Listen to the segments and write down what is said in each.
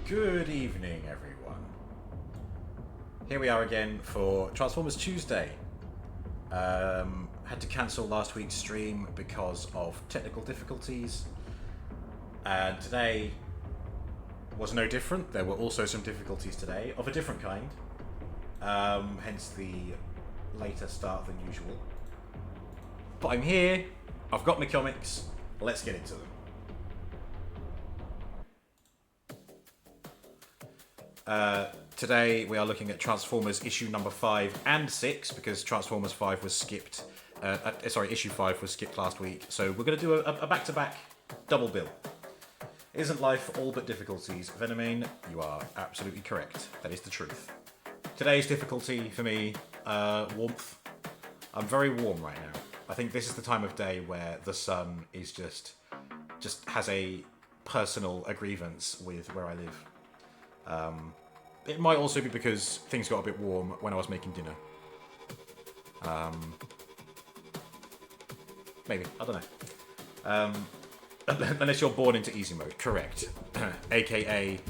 Good evening, everyone. Here we are again for Transformers Tuesday. Had to cancel last week's stream because of technical difficulties, and today was no different. There were also some difficulties today of a different kind, hence the later start than usual. But I'm here, I've got my comics, let's get into them. Today we are looking at Transformers issue number 5 and 6 because Transformers 5 was skipped. Issue 5 was skipped last week, so we're going to do a back-to-back double bill. Isn't life all but difficulties, Venomane? You are absolutely correct. That is the truth. Today's difficulty for me, warmth. I'm very warm right now. I think this is the time of day where the sun is just has a personal grievance with where I live. It might also be because things got a bit warm when I was making dinner. Maybe, I don't know. Unless you're born into easy mode, correct. AKA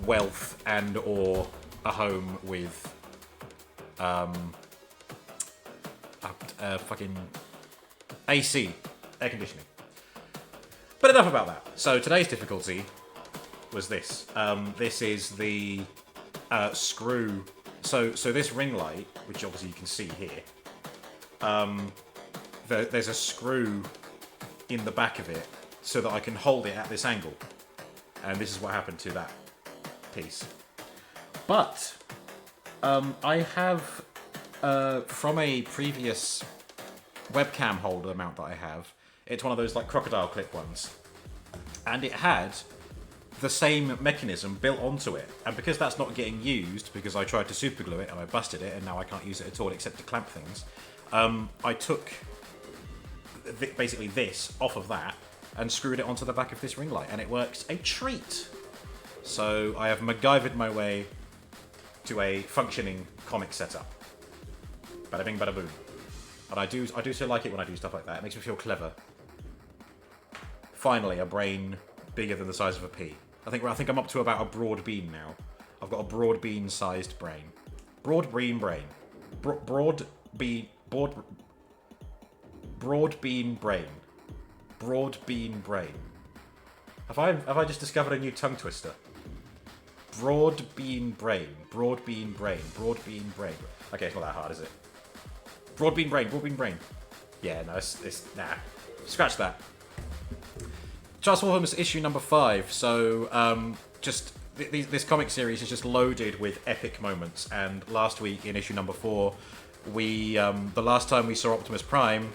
wealth and or a home with fucking AC, air conditioning. But enough about that. So today's difficulty was this. This is the screw. So this ring light, which obviously you can see here, there's a screw in the back of it so that I can hold it at this angle. And this is what happened to that piece. But I have, from a previous webcam holder mount that I have, it's one of those like crocodile clip ones. And it had the same mechanism built onto it, and because that's not getting used because I tried to super glue it and I busted it and now I can't use it at all except to clamp things, I took basically this off of that and screwed it onto the back of this ring light, and it works a treat. So I have MacGyvered my way to a functioning comic setup. Bada bing, bada boom. And I do so like it when I do stuff like that. It makes me feel clever. Finally, a brain bigger than the size of a pea. I think I'm up to about a broad bean now. I've got a broad bean sized brain. Broad bean brain. Broad bean brain. Broad bean brain. Have I just discovered a new tongue twister? Broad bean brain. Broad bean brain. Broad bean brain. Okay, it's not that hard, is it? Broad bean brain. Broad bean brain. Yeah, no, nah. Scratch that. Transformers issue number 5. So, just this comic series is just loaded with epic moments. And last week in issue number 4, we the last time we saw Optimus Prime,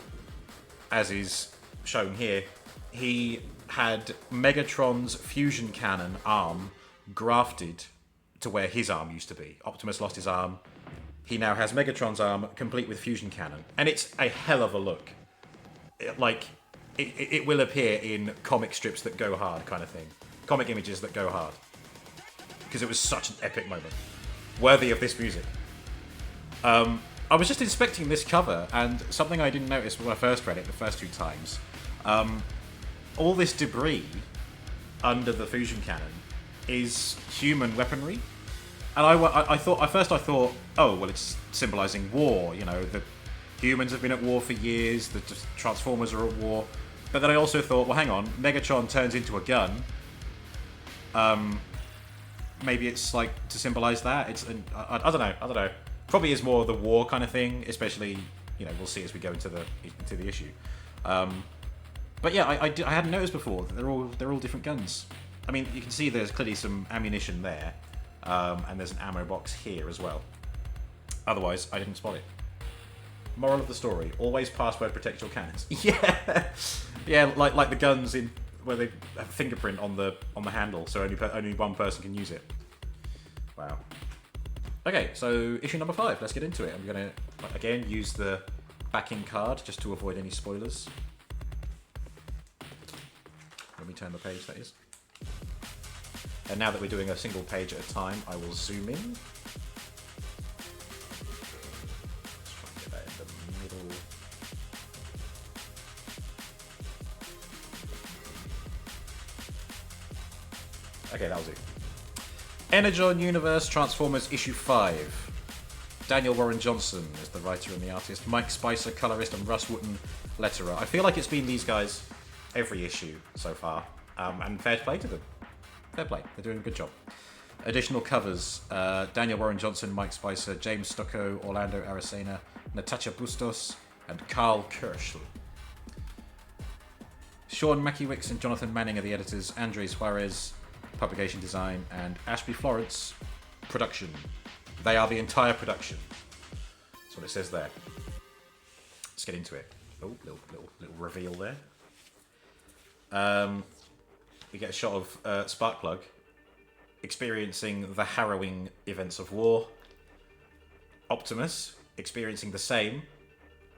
as is shown here, he had Megatron's fusion cannon arm grafted to where his arm used to be. Optimus lost his arm. He now has Megatron's arm complete with fusion cannon, and it's a hell of a look. It will appear in comic strips that go hard, kind of thing. Comic images that go hard. Because it was such an epic moment. Worthy of this music. I was just inspecting this cover, and something I didn't notice when I first read it the first 2 times. All this debris under the fusion cannon is human weaponry. And I thought, oh, well, it's symbolizing war. You know, the humans have been at war for years, the Transformers are at war. But then I also thought, well, hang on, Megatron turns into a gun. Maybe it's like to symbolize that. I don't know. Probably is more the war kind of thing, especially, you know, we'll see as we go into the issue. But yeah, I hadn't noticed before that they're all different guns. I mean, you can see there's clearly some ammunition there, and there's an ammo box here as well. Otherwise, I didn't spot it. Moral of the story: always password protect your cannons. Yeah, like the guns in where they have a fingerprint on the handle, so only one person can use it. Wow. Okay, so issue number 5. Let's get into it. I'm gonna again use the backing card just to avoid any spoilers. Let me turn the page, that is. And now that we're doing a single page at a time, I will zoom in. Let's try and get that in the middle. Okay, that'll do. Energon Universe Transformers issue 5. Daniel Warren Johnson is the writer and the artist. Mike Spicer, colorist, and Russ Wooten, letterer. I feel like it's been these guys every issue so far, and fair play to them. Fair play, they're doing a good job. Additional covers: Daniel Warren Johnson, Mike Spicer, James Stocco, Orlando Aracena, Natasha Bustos, and Carl Kirschl. Sean Makiewicz and Jonathan Manning are the editors. Andres Juarez, publication design, and Ashby Florence, production. They are the entire production. That's what it says there. Let's get into it. Oh, little reveal there. We get a shot of Sparkplug experiencing the harrowing events of war. Optimus experiencing the same,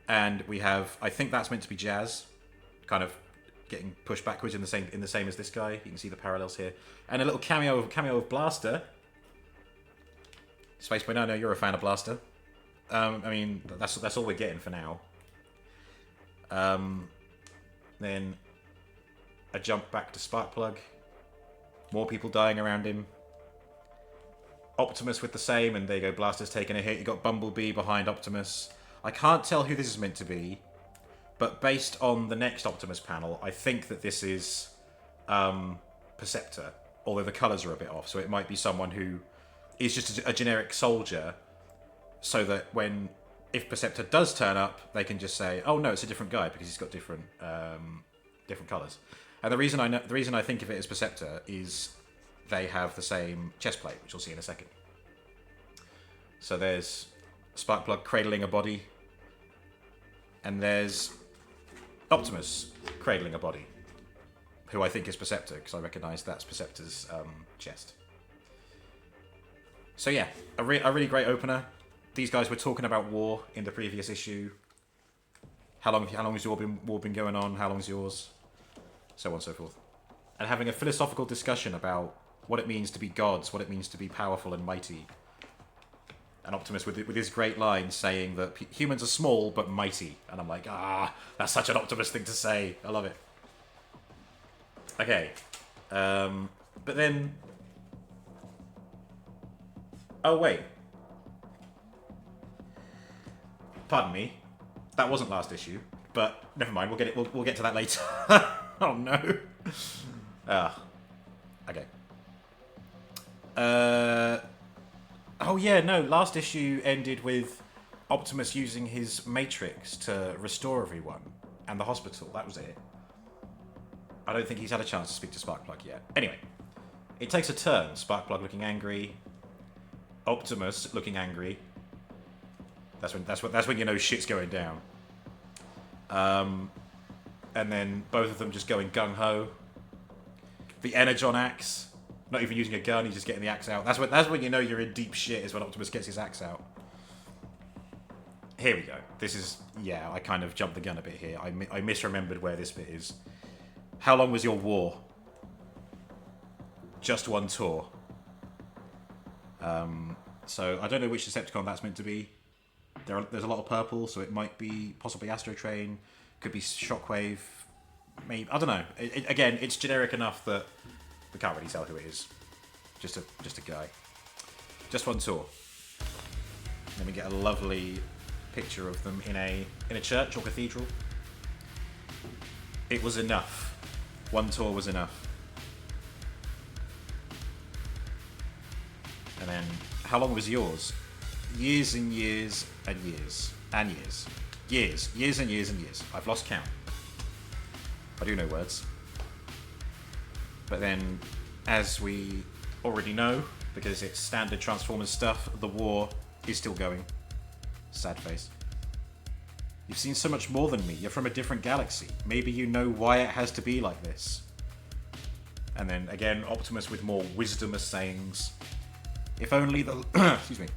and we have, I think that's meant to be Jazz, kind of getting pushed backwards in the same as this guy. You can see the parallels here, and a little cameo of Blaster. Spaceboy, no, you're a fan of Blaster. I mean, that's all we're getting for now. Then a jump back to Sparkplug. More people dying around him. Optimus with the same, and there you go, Blaster's taking a hit. You got Bumblebee behind Optimus. I can't tell who this is meant to be, but based on the next Optimus panel, I think that this is Perceptor, although the colours are a bit off, so it might be someone who is just a generic soldier, so that if Perceptor does turn up, they can just say, oh no, it's a different guy, because he's got different colours. And the reason I think of it as Perceptor is they have the same chest plate, which we'll see in a second. So there's Sparkplug cradling a body, and there's Optimus cradling a body, who I think is Perceptor, because I recognise that's Perceptor's chest. So yeah, a really great opener. These guys were talking about war in the previous issue. How long has your war been going on? How long's yours? So on and so forth. And having a philosophical discussion about what it means to be gods, what it means to be powerful and mighty. And Optimus with his great line saying that humans are small but mighty. And I'm like, that's such an Optimus thing to say. I love it. Okay. But then... Oh, wait. Pardon me. That wasn't last issue. But never mind, we'll get to that later. Oh no. Okay. Oh yeah, no. Last issue ended with Optimus using his Matrix to restore everyone and the hospital. That was it. I don't think he's had a chance to speak to Sparkplug yet. Anyway, it takes a turn. Sparkplug looking angry. Optimus looking angry. That's when you know shit's going down. And then both of them just going gung ho. The Energon axe, not even using a gun, he's just getting the axe out. That's when you know you're in deep shit. Is when Optimus gets his axe out. Here we go. This is I kind of jumped the gun a bit here. I misremembered where this bit is. How long was your war? Just one tour. So I don't know which Decepticon that's meant to be. There's a lot of purple, so it might be possibly Astro Train, could be Shockwave, maybe, I don't know. Again, it's generic enough that we can't really tell who it is. Just a guy. Just one tour. Then we get a lovely picture of them in a church or cathedral. It was enough. One tour was enough. And then, how long was yours? Years and years and years and years. Years and years and years. I've lost count. I do know words. But then, as we already know, because it's standard Transformers stuff, the war is still going. Sad face. You've seen so much more than me. You're from a different galaxy. Maybe you know why it has to be like this. And then, again, Optimus with more wisdomous sayings. If only the... excuse me.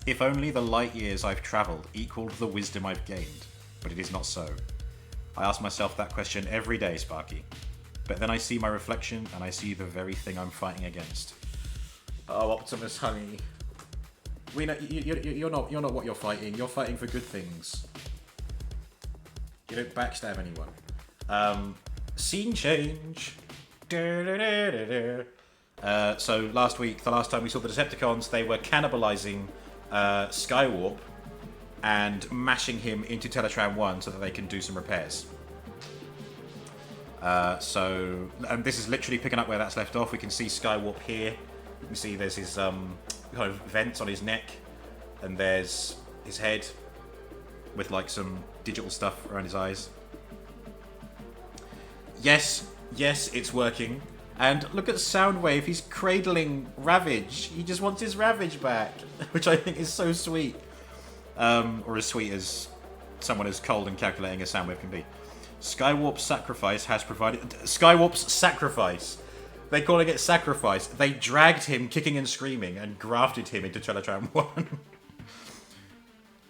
If only the light years I've travelled equaled the wisdom I've gained, but it is not so. I ask myself that question every day, Sparky. But then I see my reflection, and I see the very thing I'm fighting against. Oh, Optimus, honey. We know you're not what you're fighting. You're fighting for good things. You don't backstab anyone. Scene change. So last week, the last time we saw the Decepticons, they were cannibalizing Skywarp and mashing him into Teletran 1 so that they can do some repairs. And this is literally picking up where that's left off. We can see Skywarp here. You can see there's his kind of vents on his neck, and there's his head with like some digital stuff around his eyes. Yes, it's working. And look at Soundwave, he's cradling Ravage. He just wants his Ravage back, which I think is so sweet. Or as sweet as someone as cold and calculating as Soundwave can be. Skywarp's sacrifice has provided... Skywarp's sacrifice. They're calling it sacrifice. They dragged him kicking and screaming and grafted him into Teletran 1.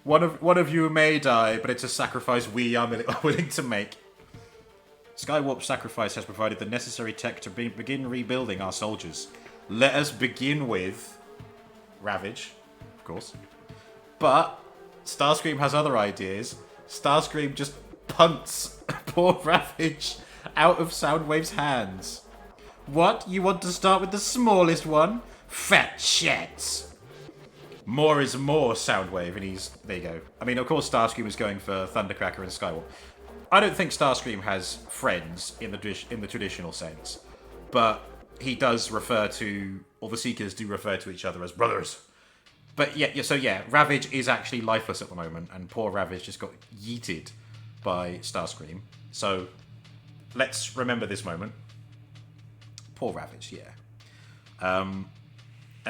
One of you may die, but it's a sacrifice we are willing to make. Skywarp's sacrifice has provided the necessary tech to begin rebuilding our soldiers. Let us begin with Ravage, of course. But Starscream has other ideas. Starscream just punts poor Ravage out of Soundwave's hands. What? You want to start with the smallest one? Fat shits! More is more, Soundwave, and he's... There you go. I mean, of course Starscream is going for Thundercracker and Skywarp. I don't think Starscream has friends in the traditional sense, but he does refer to, or the Seekers do refer to each other as brothers. But yeah, Ravage is actually lifeless at the moment, and poor Ravage just got yeeted by Starscream. So let's remember this moment. Poor Ravage, yeah. And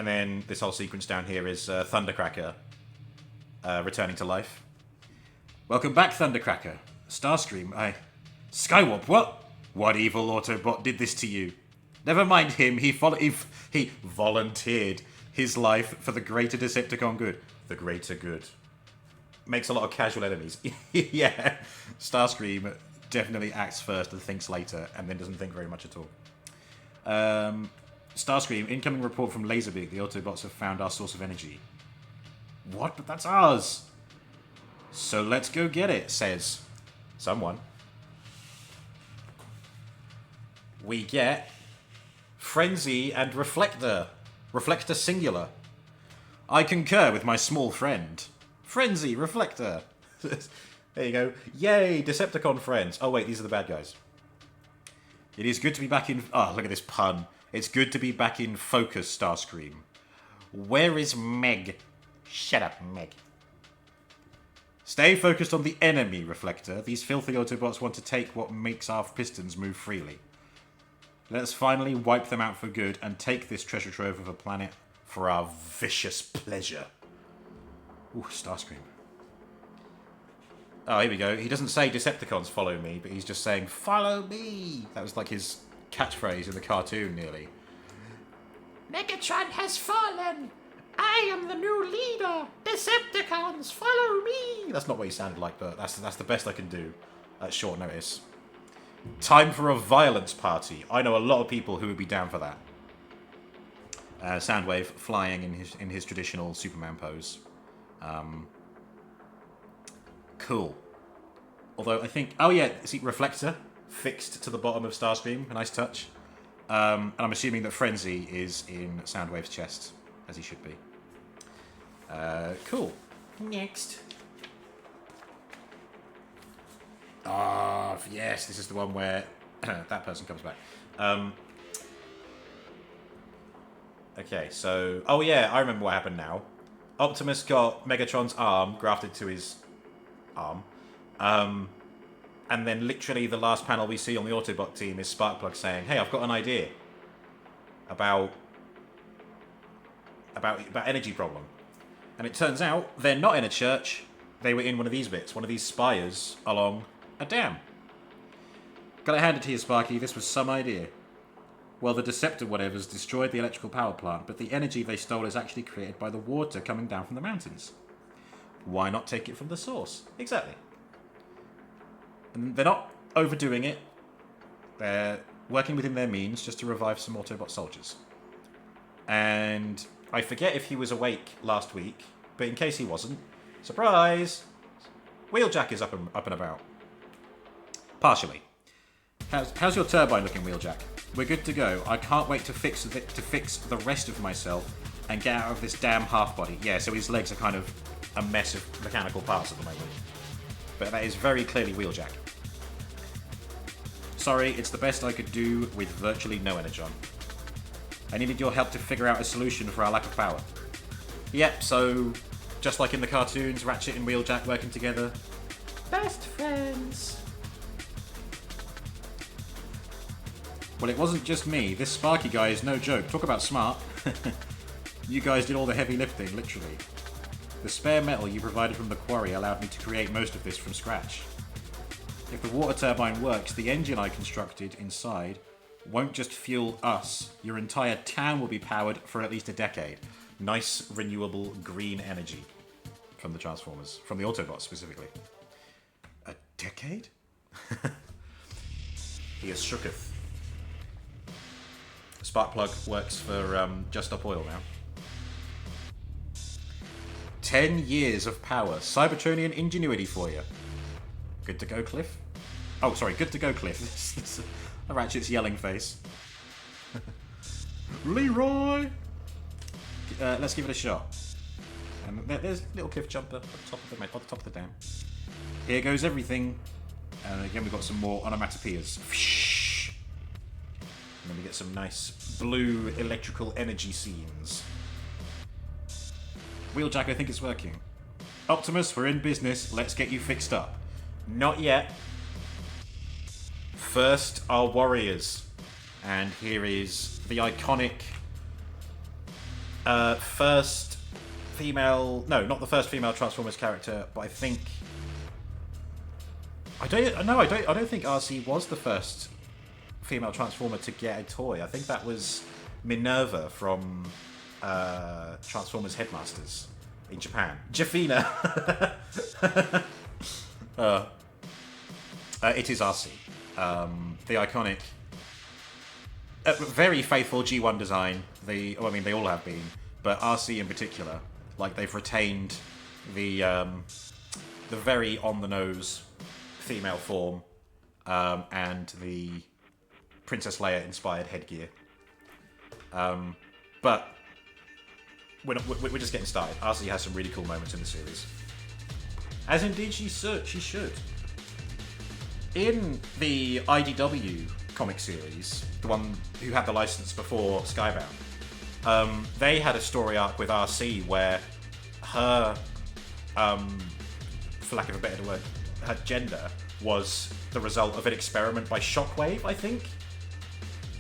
then this whole sequence down here is Thundercracker returning to life. Welcome back, Thundercracker. Starscream, Skywarp, what? What evil Autobot did this to you? Never mind him, he volunteered his life for the greater Decepticon good. The greater good. Makes a lot of casual enemies. Yeah, Starscream definitely acts first and thinks later, and then doesn't think very much at all. Starscream, incoming report from Laserbeak. The Autobots have found our source of energy. What? But that's ours! So let's go get it, says someone. We get Frenzy and Reflector. Reflector singular. I concur with my small friend. Frenzy, Reflector. There you go. Yay, Decepticon friends. Oh wait, these are the bad guys. It is good to be back in... Oh, look at this pun. It's good to be back in focus, Starscream. Where is Meg? Shut up, Meg. Stay focused on the enemy, Reflector. These filthy Autobots want to take what makes our pistons move freely. Let's finally wipe them out for good and take this treasure trove of a planet for our vicious pleasure. Ooh, Starscream. Oh, here we go. He doesn't say Decepticons follow me, but he's just saying, follow me! That was like his catchphrase in the cartoon, nearly. Megatron has fallen! I am the new leader! Decepticons, follow me! That's not what he sounded like, but that's the best I can do at short notice. Time for a violence party. I know a lot of people who would be down for that. Soundwave flying in his traditional Superman pose. Cool. Although I think... Oh yeah, see, Reflector fixed to the bottom of Starscream. A nice touch. And I'm assuming that Frenzy is in Soundwave's chest, as he should be. Cool. Next. Ah, yes, this is the one where that person comes back. Okay, so... Oh yeah, I remember what happened now. Optimus got Megatron's arm grafted to his arm. And then literally the last panel we see on the Autobot team is Sparkplug saying, hey, I've got an idea about energy problem. And it turns out they're not in a church. They were in one of these bits, one of these spires along a dam. Gotta hand it to you, Sparky, this was some idea. Well, the Deceptor whatevers destroyed the electrical power plant, but the energy they stole is actually created by the water coming down from the mountains. Why not take it from the source? Exactly. And they're not overdoing it. They're working within their means just to revive some Autobot soldiers. And I forget if he was awake last week, but in case he wasn't, surprise! Wheeljack is up and about. Partially. How's your turbine looking, Wheeljack? We're good to go. I can't wait to fix the rest of myself and get out of this damn half-body. Yeah, so his legs are kind of a mess of mechanical parts at the moment. But that is very clearly Wheeljack. Sorry, it's the best I could do with virtually no energon. I needed your help to figure out a solution for our lack of power. Yep, so just like in the cartoons, Ratchet and Wheeljack working together. Best friends. Well, it wasn't just me. This Sparky guy is no joke. Talk about smart. You guys did all the heavy lifting, literally. The spare metal you provided from the quarry allowed me to create most of this from scratch. If the water turbine works, the engine I constructed inside won't just fuel us. Your entire town will be powered for at least a decade. Nice, renewable, green energy from the Transformers. From the Autobots, specifically. A decade? He is shooketh. Sparkplug works for Just Stop Oil now. 10 years of power. Cybertronian ingenuity for you. Good to go, Cliff? Oh, sorry, good to go, Cliff. Ratchet's yelling face. Leroy! Let's give it a shot. And there's a little cliff jumper at the top of the dam. Here goes everything. And again, we've got some more onomatopoeias. And then we get some nice blue electrical energy scenes. Wheeljack, I think it's working. Optimus, we're in business. Let's get you fixed up. Not yet. First, our warriors. And here is the iconic first female... No, not the first female Transformers character, but I think... I don't think RC was the first female Transformer to get a toy. I think that was Minerva from Transformers Headmasters in Japan. Jafina! It is RC. The iconic, very faithful G1 design. They all have been, but RC in particular, like they've retained the very on the nose female form and the Princess Leia inspired headgear. But we're just getting started. RC has some really cool moments in the series, as indeed she should. In the IDW comic series, the one who had the license before Skybound, they had a story arc with RC where her, for lack of a better word, her gender was the result of an experiment by Shockwave, I think.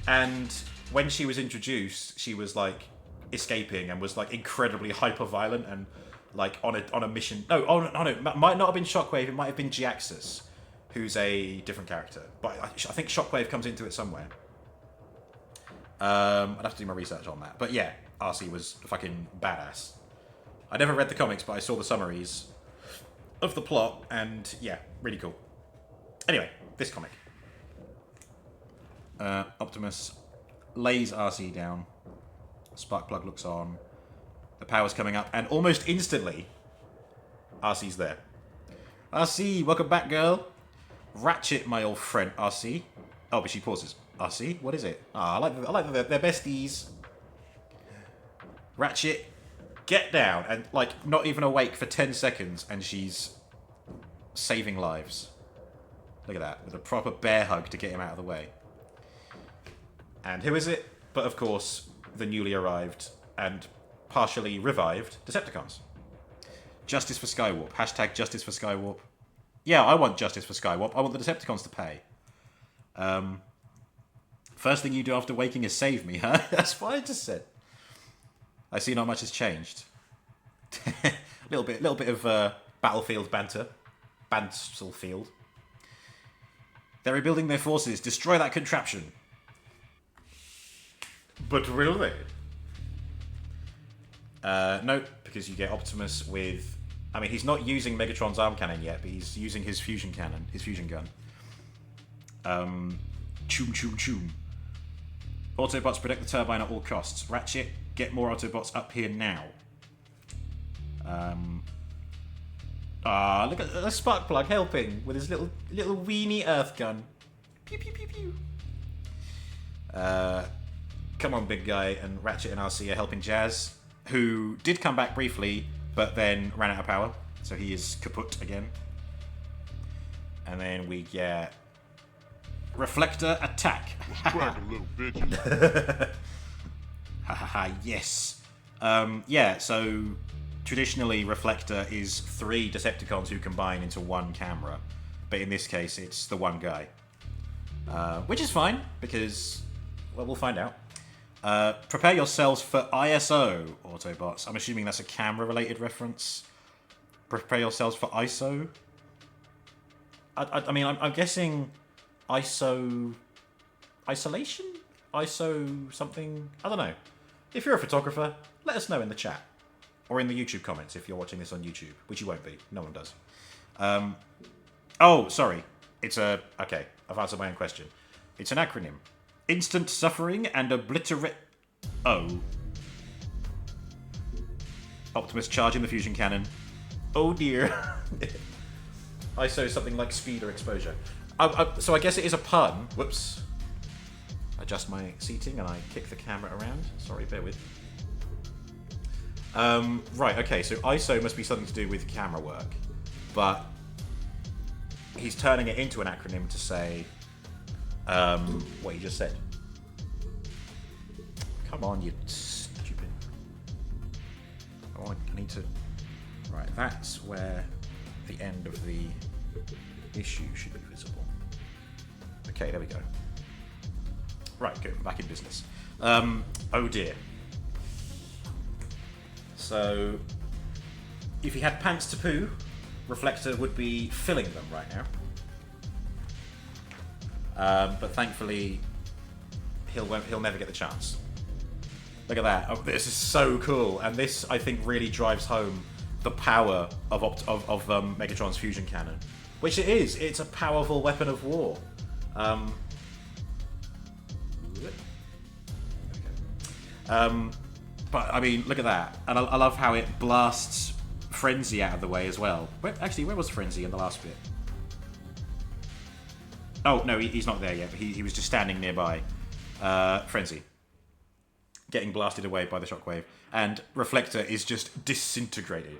And when she was introduced, she was like escaping and was like incredibly hyper violent and like on a mission. No, it might not have been Shockwave. It might have been Giaxus, who's a different character. But I think Shockwave comes into it somewhere. I'd have to do my research on that. But yeah, RC was fucking badass. I never read the comics, but I saw the summaries of the plot, and yeah, really cool. Anyway, this comic. Optimus lays RC down. Spark plug looks on. The power's coming up, and almost instantly, RC's there. RC, welcome back, girl. Ratchet, my old friend, RC. Oh, but she pauses. RC, what is it? I like they're besties. Ratchet, get down, and like not even awake for 10 seconds, and she's saving lives. Look at that, with a proper bear hug to get him out of the way. And who is it? But of course, the newly arrived and partially revived Decepticons. Justice for Skywarp. Hashtag Justice for Skywarp. Yeah, I want Justice for Skywarp. I want the Decepticons to pay. First thing you do after waking is save me, huh? That's what I just said. I see not much has changed. little bit of battlefield banter. Battlefield. They're rebuilding their forces. Destroy that contraption. But will they? Nope, because you get Optimus with... I mean, he's not using Megatron's arm cannon yet, but he's using his fusion cannon, his fusion gun. Choom, choom, choom. Autobots protect the turbine at all costs. Ratchet, get more Autobots up here now. Look at the Sparkplug helping with his little weenie Earth gun. Pew, pew, pew, pew. Come on, big guy, and Ratchet and RC are helping Jazz, who did come back briefly, but then ran out of power, so he is kaput again. And then we get Reflector attack. Crack a little bitch. Ha ha ha, yes. Yeah, so traditionally Reflector is 3 Decepticons who combine into one camera, but in this case it's the one guy. Which is fine, because, well, we'll find out. Prepare yourselves for ISO, Autobots. I'm assuming that's a camera-related reference. Prepare yourselves for ISO. I mean, I'm guessing ISO... Isolation? ISO something? I don't know. If you're a photographer, let us know in the chat. Or in the YouTube comments if you're watching this on YouTube. Which you won't be. No one does. Oh, sorry. It's a... Okay, I've answered my own question. It's an acronym. Instant suffering and obliterate... Oh. Optimus charging the fusion cannon. Oh dear. ISO is something like speed or exposure. So I guess it is a pun. Whoops. Adjust my seating and I kick the camera around. Sorry, bear with. Right, okay, so ISO must be something to do with camera work. But he's turning it into an acronym to say... what you just said. Come on, you stupid. Oh, I need to... Right, that's where the end of the issue should be visible. Okay, there we go. Right, good. Back in business. Oh dear. So, if he had pants to poo, Reflector would be filling them right now. But thankfully, he'll never get the chance. Look at that! Oh, this is so cool, and this I think really drives home the power of Megatron's fusion cannon, which it is. It's a powerful weapon of war. But I mean, look at that, and I love how it blasts Frenzy out of the way as well. Where was Frenzy in the last bit? Oh, no, he's not there yet. He was just standing nearby. Frenzy. Getting blasted away by the shockwave. And Reflector is just disintegrated.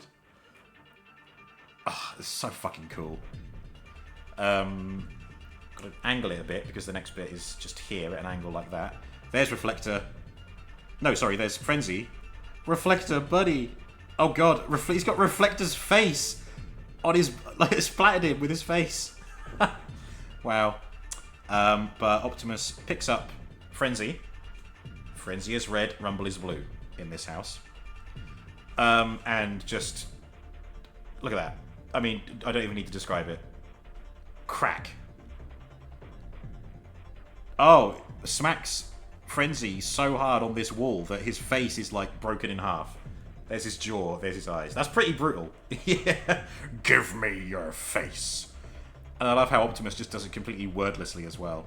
Ah, it's so fucking cool. Got to angle it a bit because the next bit is just here at an angle like that. There's Reflector. No, sorry, there's Frenzy. Reflector, buddy. Oh god, he's got Reflector's face on his... Like, it splattered him with his face. Wow. But Optimus picks up Frenzy. Frenzy is red, Rumble is blue in this house. And just... Look at that. I mean, I don't even need to describe it. Crack. Oh, smacks Frenzy so hard on this wall that his face is like broken in half. There's his jaw, there's his eyes. That's pretty brutal. Yeah. Give me your face. And I love how Optimus just does it completely wordlessly as well.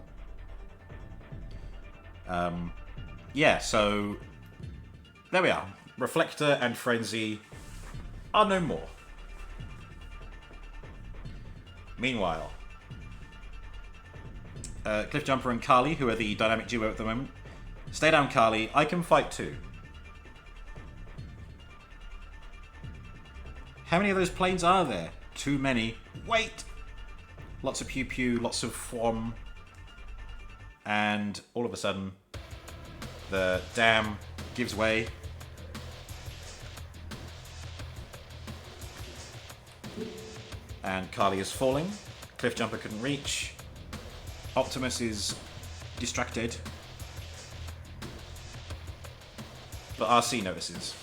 Yeah, so there we are. Reflector and Frenzy are no more. Meanwhile, Cliffjumper and Carly, who are the dynamic duo at the moment. Stay down, Carly. I can fight too. How many of those planes are there? Too many. Wait! Lots of pew-pew, lots of fwom. And all of a sudden, the dam gives way. And Carly is falling. Cliffjumper couldn't reach. Optimus is distracted. But RC notices.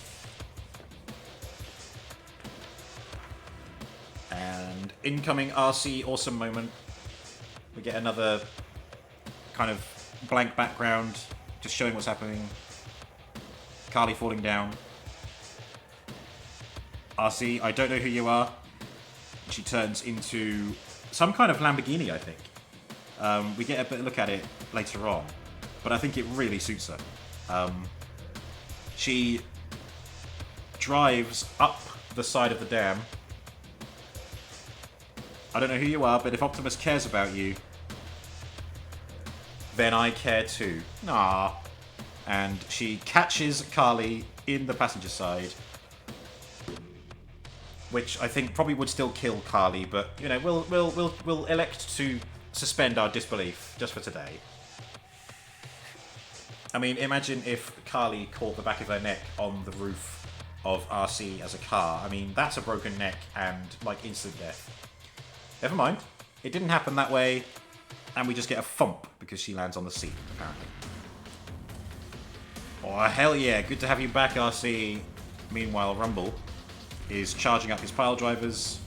And incoming RC awesome moment. We get another kind of blank background, just showing what's happening. Carly falling down. RC, I don't know who you are. She turns into some kind of Lamborghini, I think. We get a bit of a look at it later on, but I think it really suits her. She drives up the side of the dam. I don't know who you are, but if Optimus cares about you, then I care too. Aww. And she catches Carly in the passenger side, which I think probably would still kill Carly, but you know, we'll elect to suspend our disbelief just for today. I mean, imagine if Carly caught the back of her neck on the roof of RC as a car. I mean, that's a broken neck and like instant death. Never mind. It didn't happen that way, and we just get a thump because she lands on the seat, apparently. Oh, hell yeah. Good to have you back, RC. Meanwhile, Rumble is charging up his pile drivers.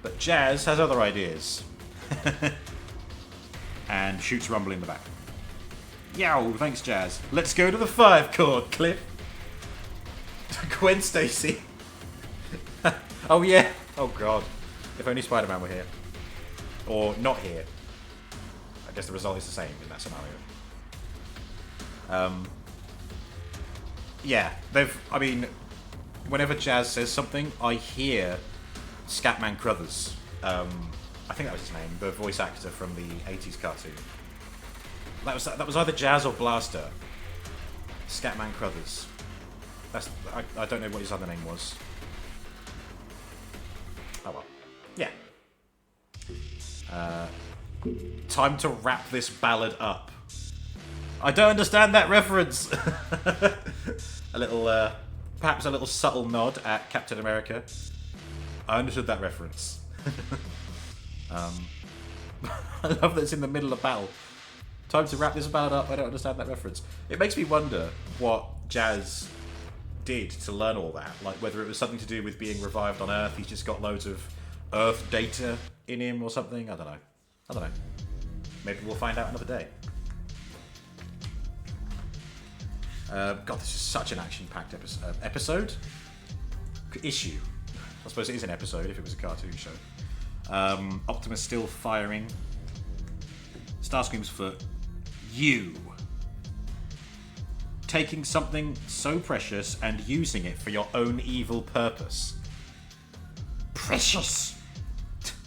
But Jazz has other ideas. And shoots Rumble in the back. Yow, thanks, Jazz. Let's go to the 5 chord, Cliff. Gwen Stacy. Oh, yeah. Oh, God. If only Spider-Man were here. Or not here. I guess the result is the same in that scenario. Yeah, I mean, whenever Jazz says something, I hear Scatman Crothers. I think that was his name, the voice actor from the 80s cartoon. That was either Jazz or Blaster. Scatman Crothers. I don't know what his other name was. Oh well. Yeah. Time to wrap this ballad up. I don't understand that reference. A little, perhaps a little subtle nod at Captain America. I understood that reference. I love that it's in the middle of battle. Time to wrap this ballad up. I don't understand that reference. It makes me wonder what Jazz did to learn all that. Like whether it was something to do with being revived on Earth. He's just got loads of Earth data in him or something. I don't know. Maybe we'll find out another day. God, this is such an action-packed episode. Issue. I suppose it is an episode if it was a cartoon show. Optimus still firing. Starscream's foot. You. Taking something so precious and using it for your own evil purpose. Precious!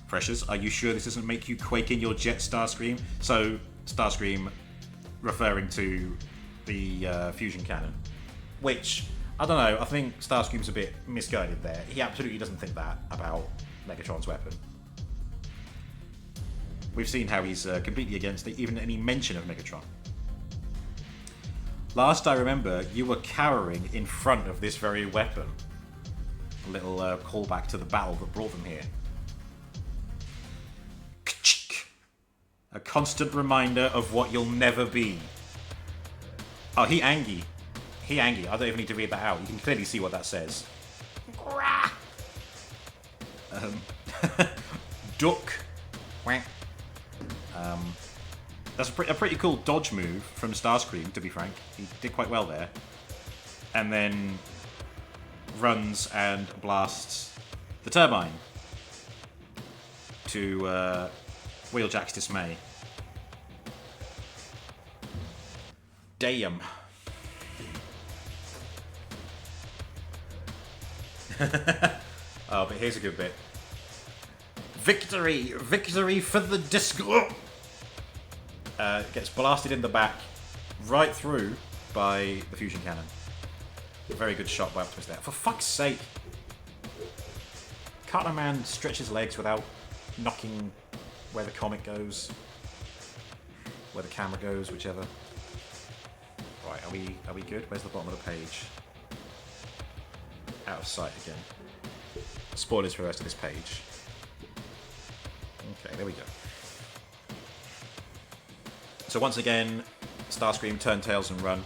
Precious, are you sure this doesn't make you quake in your jet, Starscream? So, Starscream referring to the fusion cannon. Which, I don't know, I think Starscream's a bit misguided there. He absolutely doesn't think that about Megatron's weapon. We've seen how he's completely against even any mention of Megatron. Last I remember, you were cowering in front of this very weapon. A little callback to the battle that brought them here. A constant reminder of what you'll never be. Oh, he Angie. He Angie. I don't even need to read that out. You can clearly see what that says. Duck. That's a pretty cool dodge move from Starscream, to be frank. He did quite well there. And then runs and blasts the turbine to Wheeljack's dismay. Damn. Oh, but here's a good bit. Victory! Victory for the disco! Gets blasted in the back, right through by the fusion cannon. A very good shot by Optimus there. For fuck's sake! Can't a man stretch his legs without knocking where the comic goes? Where the camera goes, whichever. Right, are we good? Where's the bottom of the page? Out of sight again. Spoilers for the rest of this page. Okay, there we go. So once again, Starscream turn tails and run.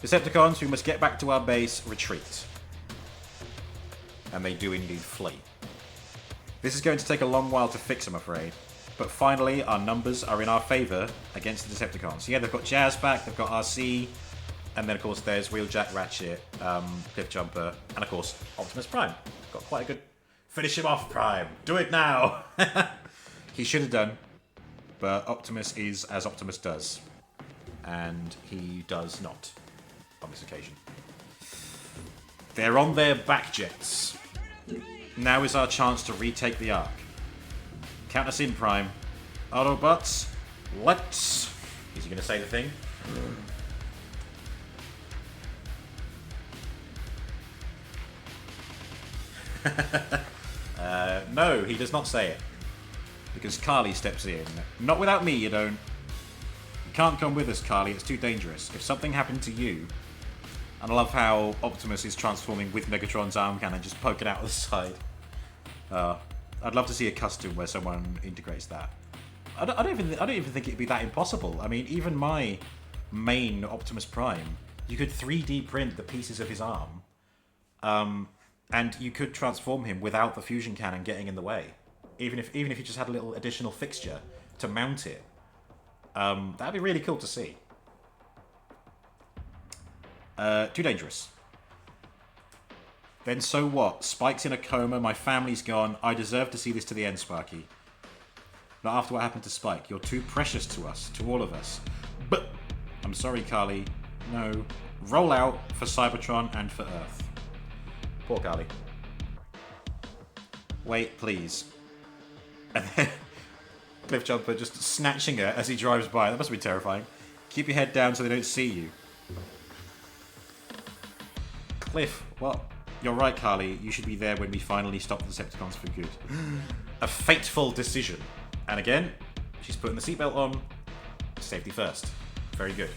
Decepticons, we must get back to our base, retreat. And they do indeed flee. This is going to take a long while to fix, I'm afraid. But finally, our numbers are in our favour against the Decepticons. So yeah, they've got Jazz back, they've got RC, and then of course there's Wheeljack, Ratchet, Cliffjumper, and of course Optimus Prime. Got quite a good... Finish him off, Prime! Do it now! He should have done. But Optimus is as Optimus does. And he does not on this occasion. They're on their back jets. Now is our chance to retake the Ark. Count us in, Prime. Autobots, let's... Is he going to say the thing? No, he does not say it. Because Carly steps in. Not without me, you don't. You can't come with us, Carly. It's too dangerous. If something happened to you... And I love how Optimus is transforming with Megatron's arm cannon, just poking out the side. I'd love to see a custom where someone integrates that. I don't even think it'd be that impossible. I mean, even my main Optimus Prime, you could 3D print the pieces of his arm, and you could transform him without the fusion cannon getting in the way. Even if you just had a little additional fixture to mount it, that'd be really cool to see. Too dangerous. Then so what? Spike's in a coma, my family's gone. I deserve to see this to the end, Sparky. Not after what happened to Spike. You're too precious to us, to all of us. But I'm sorry, Carly. No. Roll out for Cybertron and for Earth. Poor Carly. Wait, please. And then Cliffjumper just snatching her as he drives by. That must be terrifying. Keep your head down so they don't see you. Cliff, what? You're right, Carly. You should be there when we finally stop the Decepticons for good. A fateful decision. And again, she's putting the seatbelt on. Safety first. Very good.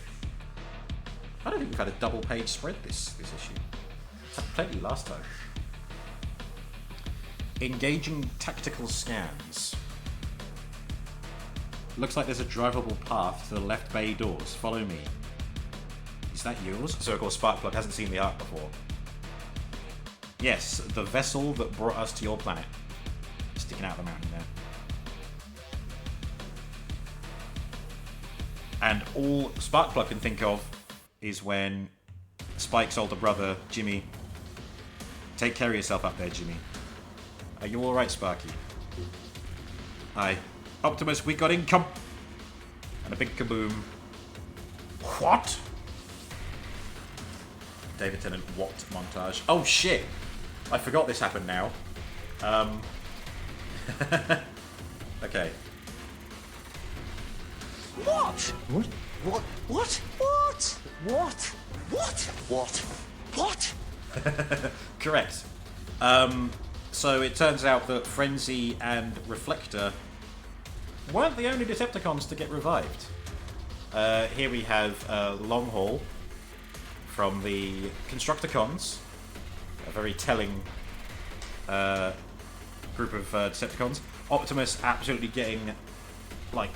I don't think we've had a double page spread this issue. Had plenty last time. Engaging tactical scans. Looks like there's a drivable path to the left bay doors. Follow me. Is that yours? So of course Sparkplug hasn't seen the Ark before. Yes, the vessel that brought us to your planet. Sticking out of the mountain there. And all Sparkplug can think of is when Spike's older brother, Jimmy... Take care of yourself up there, Jimmy. Are you alright, Sparky? Hi. Optimus, we got income! And a big kaboom. What? David Tennant, what montage? Oh shit! I forgot this happened now. Okay. What? What? What? What? What? What? What? What? What? Correct. So it turns out that Frenzy and Reflector weren't the only Decepticons to get revived. Here we have Long Haul from the Constructicons, a very telling group of Decepticons. Optimus absolutely getting, like,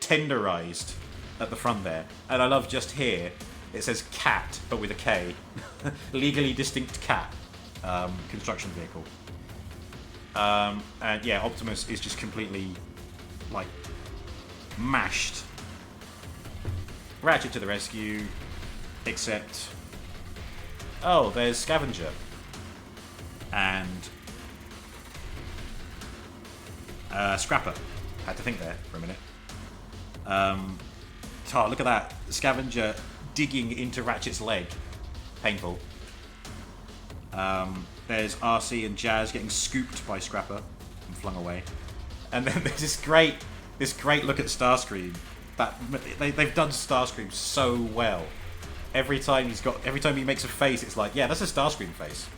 tenderized at the front there. And I love just here, it says CAT, but with a K. Legally distinct CAT construction vehicle. And yeah, Optimus is just completely, like, mashed. Ratchet to the rescue, except... Oh, there's Scavenger. And... Scrapper. Had to think there for a minute. Oh, look at that. Scavenger digging into Ratchet's leg. Painful. There's RC and Jazz getting scooped by Scrapper and flung away. And then there's this great look at Starscream. They've done Starscream so well. Every time he makes a face, it's like, yeah, that's a Starscream face.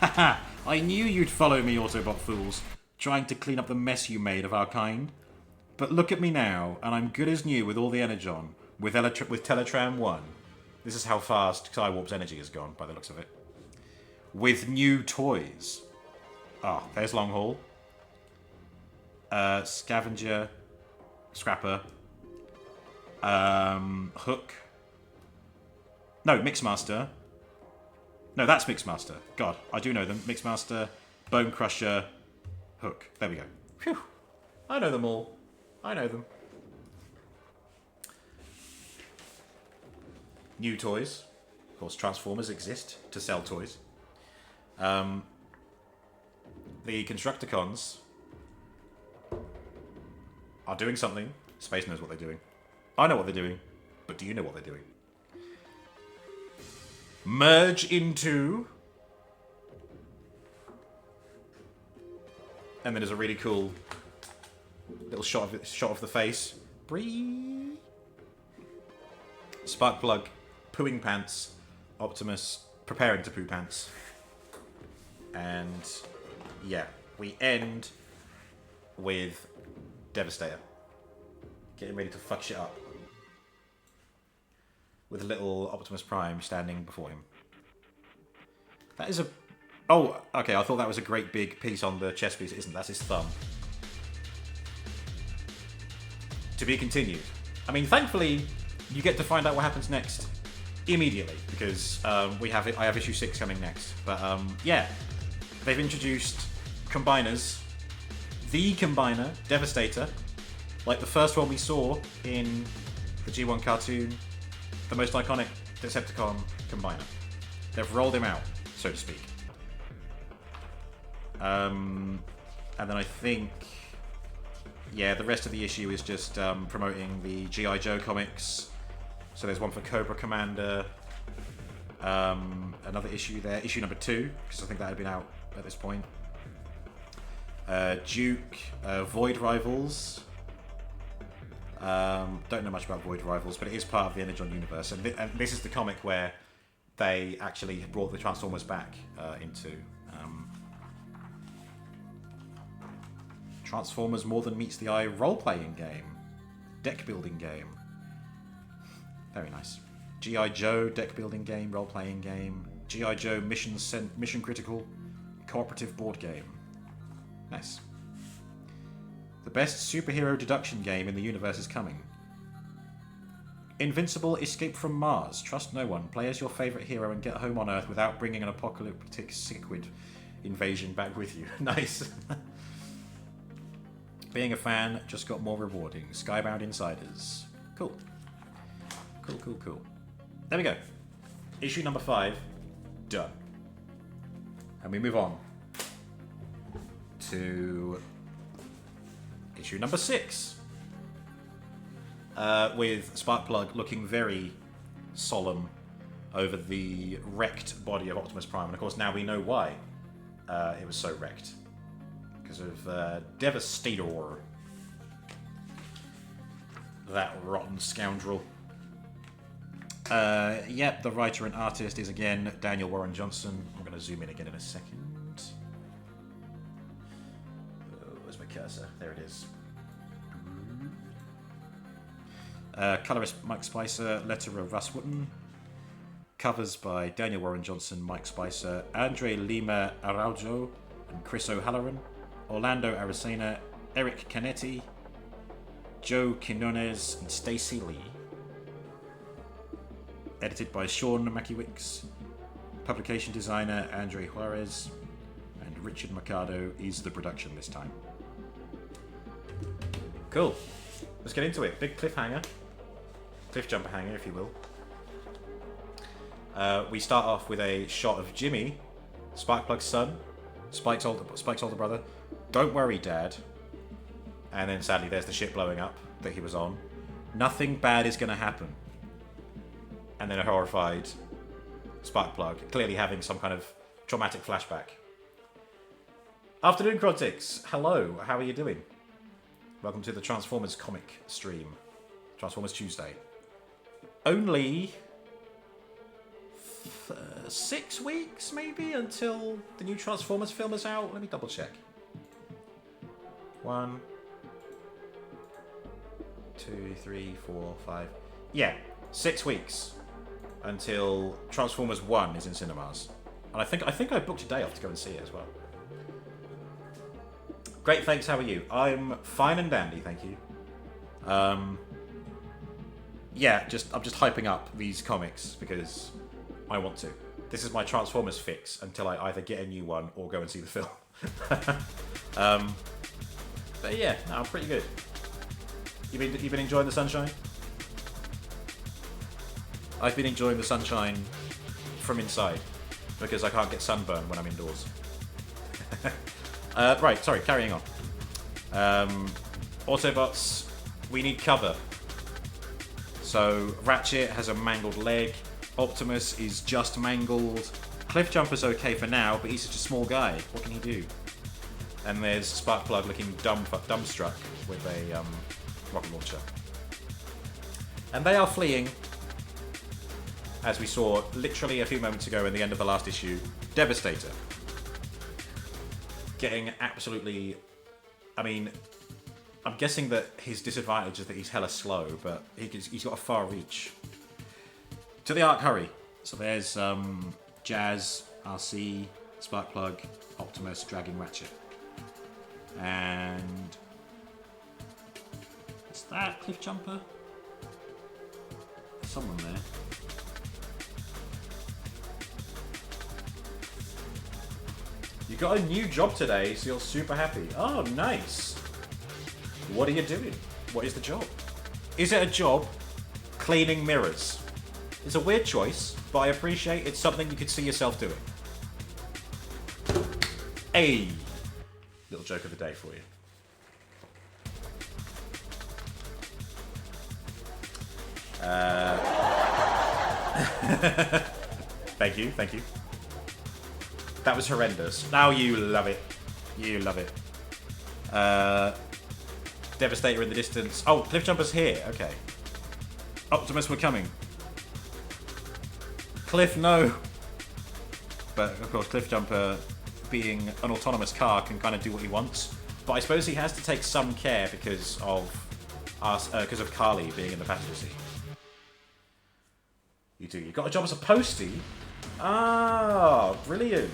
Haha, I knew you'd follow me, Autobot fools, trying to clean up the mess you made of our kind. But look at me now, and I'm good as new with all the Energon, with Teletran 1. This is how fast Skywarp's energy has gone, by the looks of it. With new toys. Ah, oh, there's Long Haul. Scavenger. Scrapper. Hook. No, Mixmaster. No, that's Mixmaster. God, I do know them. Mixmaster, Bone Crusher, Hook. There we go. Phew. I know them all. I know them. New toys. Of course, Transformers exist to sell toys. The Constructicons are doing something. Space knows what they're doing. I know what they're doing. But do you know what they're doing? Merge into... And then there's a really cool little shot of the face. Breathe. Sparkplug, pooing pants. Optimus preparing to poo pants. And yeah, we end with Devastator getting ready to fuck shit up, with little Optimus Prime standing before him. That is a... Oh, okay, I thought that was a great big piece on the chest piece. It isn't. That's his thumb. To be continued. I mean, thankfully, you get to find out what happens next immediately, because I have issue 6 coming next. But yeah, they've introduced combiners. The combiner, Devastator, like the first one we saw in the G1 cartoon, the most iconic Decepticon combiner. They've rolled him out, so to speak. And then I think, yeah, the rest of the issue is just promoting the G.I. Joe comics. So there's one for Cobra Commander, another issue there, issue number 2, because I think that had been out at this point. Duke, Void Rivals. Don't know much about Void Rivals, but it is part of the Energon universe, and this is the comic where they actually brought the Transformers back into Transformers More Than Meets the Eye role-playing game, deck-building game. Very nice. G.I. Joe deck-building game, role-playing game. G.I. Joe Mission Critical cooperative board game. Nice. The best superhero deduction game in the universe is coming. Invincible Escape from Mars. Trust no one. Play as your favourite hero and get home on Earth without bringing an apocalyptic cichlid invasion back with you. Nice. Being a fan just got more rewarding. Skybound Insiders. Cool. Cool. There we go. Issue number 5. Done. And we move on to issue number 6. With Sparkplug looking very solemn over the wrecked body of Optimus Prime. And of course now we know why it was so wrecked. Because of Devastator. That rotten scoundrel. Yep, the writer and artist is again Daniel Warren Johnson. I'm going to zoom in again in a second. Oh, where's my cursor? There it is. Colorist Mike Spicer, letterer Russ Wooten. Covers by Daniel Warren Johnson, Mike Spicer, Andre Lima Araujo, and Chris O'Halloran. Orlando Aracena, Eric Canetti, Joe Quinones, and Stacey Lee. Edited by Sean Makiewicz. Publication designer Andre Juarez. And Richard Mercado is the production this time. Cool. Let's get into it. Big cliffhanger. Cliff jumper hanger, if you will. We start off with a shot of Jimmy, Sparkplug's son, Spike's older brother. Don't worry, Dad. And then sadly there's the ship blowing up that he was on. Nothing bad is going to happen. And then a horrified Sparkplug, clearly having some kind of traumatic flashback. Afternoon, Crontics. Hello, how are you doing? Welcome to the Transformers comic stream. Transformers Tuesday. Only 6 weeks, maybe, until the new Transformers film is out. Let me double check. 1, 2, 3, 4, 5. Yeah, 6 weeks until Transformers 1 is in cinemas. And I think I booked a day off to go and see it as well. Great, thanks. How are you? I'm fine and dandy, thank you. Yeah, I'm just hyping up these comics because I want to. This is my Transformers fix until I either get a new one or go and see the film. But yeah, no, I'm pretty good. You been enjoying the sunshine? I've been enjoying the sunshine from inside because I can't get sunburn when I'm indoors. Right, sorry, carrying on. Autobots, we need cover. So Ratchet has a mangled leg. Optimus is just mangled. Cliffjumper's okay for now, but he's such a small guy. What can he do? And there's Sparkplug looking dumbstruck with a rocket launcher. And they are fleeing, as we saw literally a few moments ago in the end of the last issue, Devastator. Getting absolutely... I mean, I'm guessing that his disadvantage is that he's hella slow, but he's got a far reach. To the arc, hurry. So there's Jazz, RC, Sparkplug, Optimus, dragging Ratchet. And... is that Cliffjumper? There's someone there. You got a new job today, so you're super happy. Oh, nice. What are you doing? What is the job? Is it a job cleaning mirrors? It's a weird choice, but I appreciate it's something you could see yourself doing. Hey! Little joke of the day for you. Thank you, thank you. That was horrendous. Now you love it. You love it. Devastator in the distance. Oh, Cliffjumper's here. Okay. Optimus, we're coming. Cliff, no. But, of course, Cliffjumper, being an autonomous car, can kind of do what he wants. But I suppose he has to take some care because of Carly being in the passenger seat. You do. You got a job as a postie? Ah, brilliant.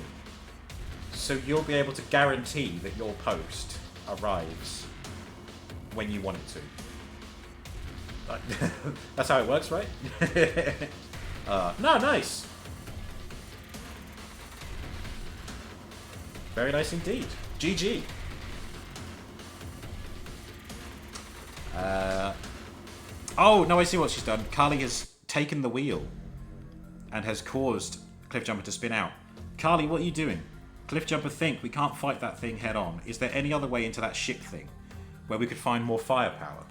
So you'll be able to guarantee that your post arrives when you want it to. That's how it works, right? No, nice. Very nice indeed. GG. Oh, no, I see what she's done. Carly has taken the wheel and has caused Cliffjumper to spin out. Carly, what are you doing? Cliffjumper think we can't fight that thing head on. Is there any other way into that ship thing where we could find more firepower?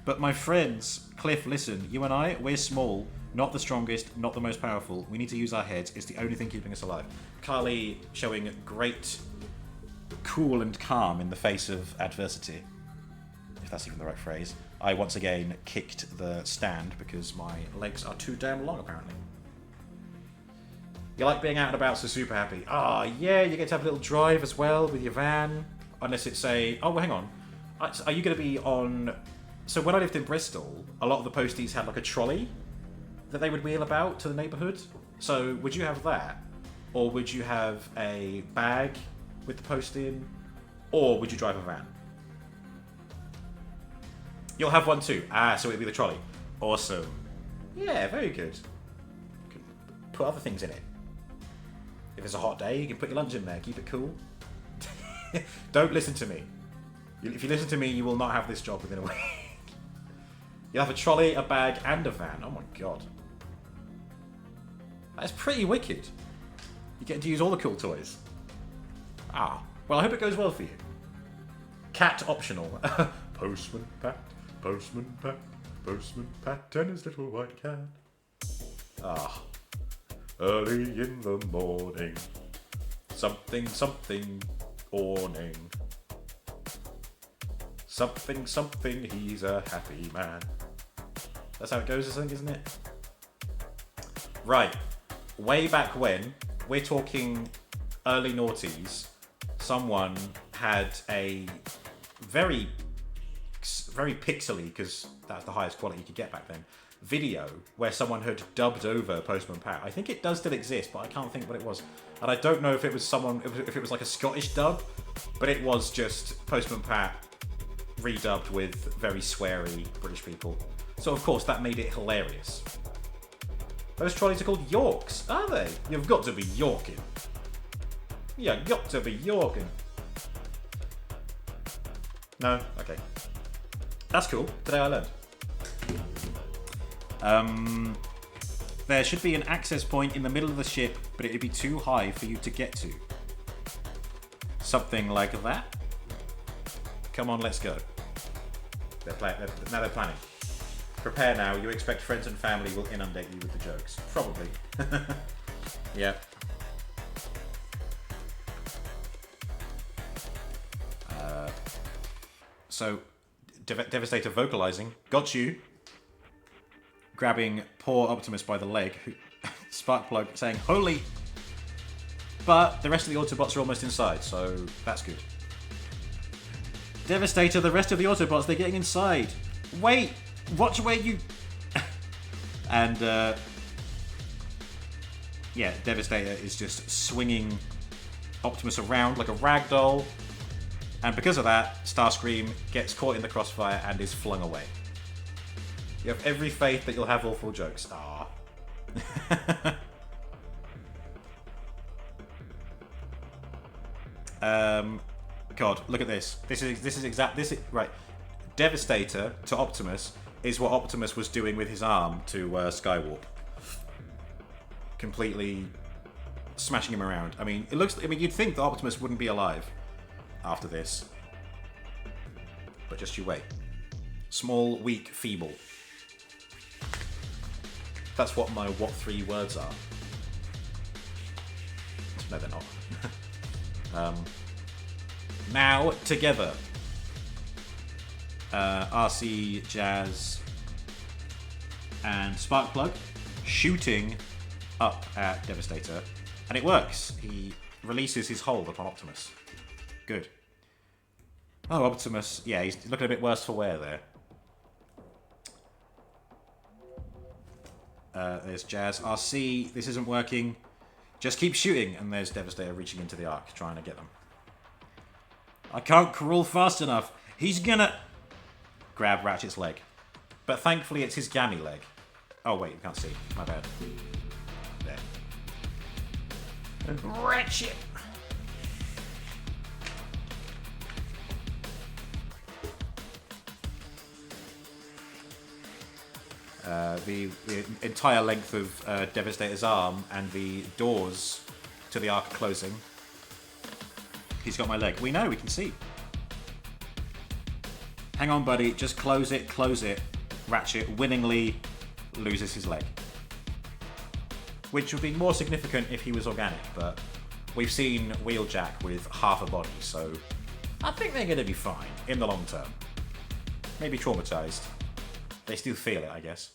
But my friends, Cliff, listen, you and I, we're small, not the strongest, not the most powerful. We need to use our heads. It's the only thing keeping us alive. Carly showing great cool and calm in the face of adversity, if that's even the right phrase. I once again kicked the stand because my legs are too damn long, apparently. You like being out and about, so super happy. Ah, yeah, you get to have a little drive as well with your van. Unless it's a... oh, well, hang on. Are you going to be on So when I lived in Bristol, a lot of the posties had like a trolley that they would wheel about to the neighbourhood. So would you have that? Or would you have a bag with the post in? Or would you drive a van? You'll have one too. Ah, so it'd be the trolley. Awesome. Yeah, very good. You can put other things in it. If it's a hot day, you can put your lunch in there. Keep it cool. Don't listen to me. If you listen to me, you will not have this job within a week. You'll have a trolley, a bag, and a van. Oh my god. That's pretty wicked. You get to use all the cool toys. Ah, well, I hope it goes well for you. Cat optional. Postman Pat, Postman Pat, Postman Pat, and his little white cat. Ah, early in the morning. Something, something, awning. Something, something, he's a happy man. That's how it goes, I think, isn't it? Right. Way back when, we're talking early noughties, someone had a very pixely, because that's the highest quality you could get back then, video where someone had dubbed over Postman Pat. I think it does still exist, but I can't think what it was. And I don't know if it was if it was like a Scottish dub, but it was just Postman Pat redubbed with very sweary British people. So of course that made it hilarious. Those trolleys are called Yorks, are they? You've got to be Yorking. Yeah, got to be Yorking. No? Okay. That's cool. Today I learned. There should be an access point in the middle of the ship, but it would be too high for you to get to. Something like that. Come on, let's go. Now they're planning. Prepare now. You expect friends and family will inundate you with the jokes. Probably. Yeah. So, Devastator vocalizing. Got you. Grabbing poor Optimus by the leg. Sparkplug saying, holy! But the rest of the Autobots are almost inside, so that's good. Devastator, the rest of the Autobots, they're getting inside. Wait! Watch where you... And, yeah, Devastator is just swinging Optimus around like a rag doll. And because of that, Starscream gets caught in the crossfire and is flung away. You have every faith that you'll have awful jokes. Ah. God, look at this. This is right. Devastator to Optimus is what Optimus was doing with his arm to Skywarp. Completely smashing him around. I mean, it looks. I mean, you'd think that Optimus wouldn't be alive after this, but just you wait. Small, weak, feeble. That's what my what three words are. No, they're not. Now together. RC, Jazz, and Sparkplug shooting up at Devastator, and it works. He releases his hold upon Optimus. Good. Oh, Optimus. Yeah, he's looking a bit worse for wear there. There's Jazz. RC, this isn't working. Just keep shooting. And there's Devastator reaching into the Ark, trying to get them. I can't crawl fast enough. He's gonna... Grab Ratchet's leg. But thankfully it's his gammy leg. Oh, wait, you can't see. My bad. There. Ratchet! The entire length of Devastator's arm and the doors to the Ark closing. He's got my leg. We know, we can see. Hang on, buddy. Just close it, close it. Ratchet winningly loses his leg. Which would be more significant if he was organic, but we've seen Wheeljack with half a body, so I think they're going to be fine in the long term. Maybe traumatized. They still feel it, I guess.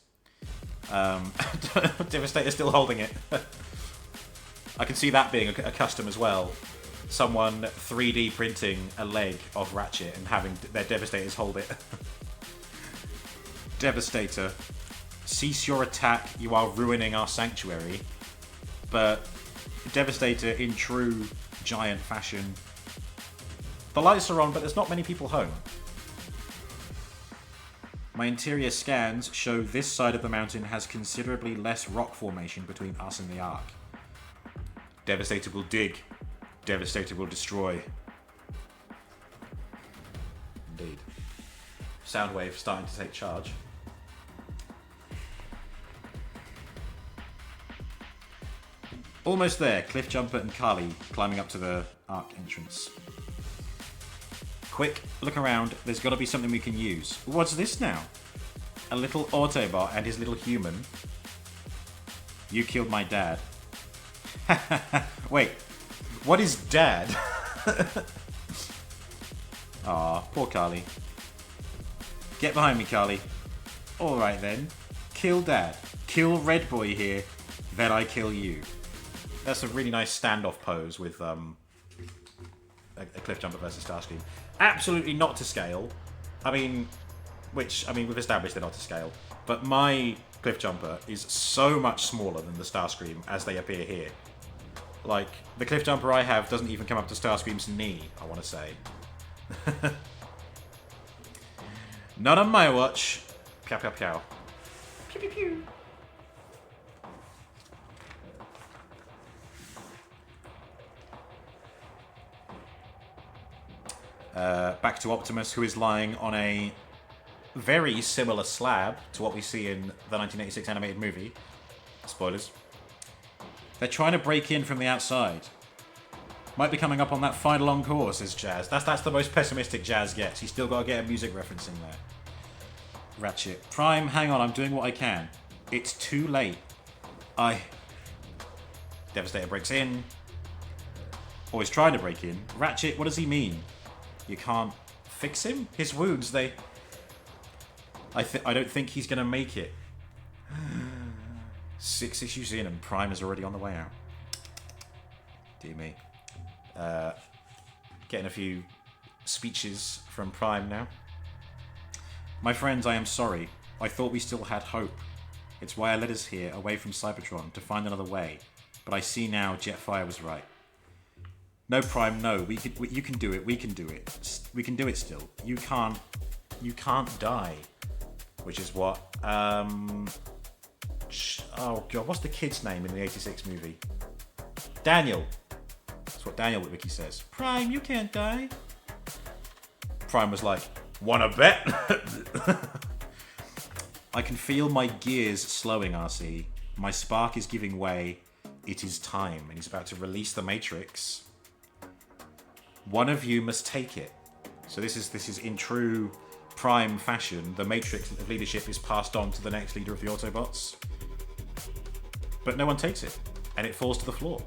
Devastator's still holding it. I can see that being a custom as well. Someone 3D printing a leg of Ratchet and having their Devastators hold it. Devastator, cease your attack, you are ruining our sanctuary. But Devastator, in true giant fashion, the lights are on, but there's not many people home. My interior scans show this side of the mountain has considerably less rock formation between us and the Ark. Devastator will dig. Devastator will destroy. Indeed. Soundwave starting to take charge. Almost there. Cliffjumper and Kali climbing up to the Ark entrance. Quick, look around. There's got to be something we can use. What's this now? A little Autobot and his little human. You killed my dad. Wait, what is dad? Aw, poor Kali. Get behind me, Kali. Alright then. Kill dad. Kill Red Boy here. Then I kill you. That's a really nice standoff pose with a Cliffjumper versus Starscream. Absolutely not to scale. I mean, we've established they're not to scale. But my Cliffjumper is so much smaller than the Starscream as they appear here. Like, the Cliffjumper I have doesn't even come up to Starscream's knee, I want to say. Not on my watch. Pow, pow, pow. Pew, pew, pew. Back to Optimus, who is lying on a very similar slab to what we see in the 1986 animated movie. Spoilers. They're trying to break in from the outside. Might be coming up on that final encore, says Jazz. That's the most pessimistic Jazz gets. He's still got to get a music reference in there. Ratchet. Prime, hang on, I'm doing what I can. It's too late. Devastator breaks in. Or he's trying to break in. Ratchet, what does he mean? You can't fix him? His wounds, I don't think he's going to make it. 6 issues in and Prime is already on the way out. Dear me. Getting a few speeches from Prime now. My friends, I am sorry. I thought we still had hope. It's why I led us here, away from Cybertron, to find another way. But I see now Jetfire was right. No, Prime, no. You can do it. We can do it. We can do it still. You can't die. Which is what... oh, God. What's the kid's name in the 86 movie? Daniel. That's what Daniel Witwicky says. Prime, you can't die. Prime was like, wanna bet? I can feel my gears slowing, RC. My spark is giving way. It is time. And he's about to release the Matrix. One of you must take it. So this is in true Prime fashion. The Matrix of leadership is passed on to the next leader of the Autobots. But no one takes it. And it falls to the floor.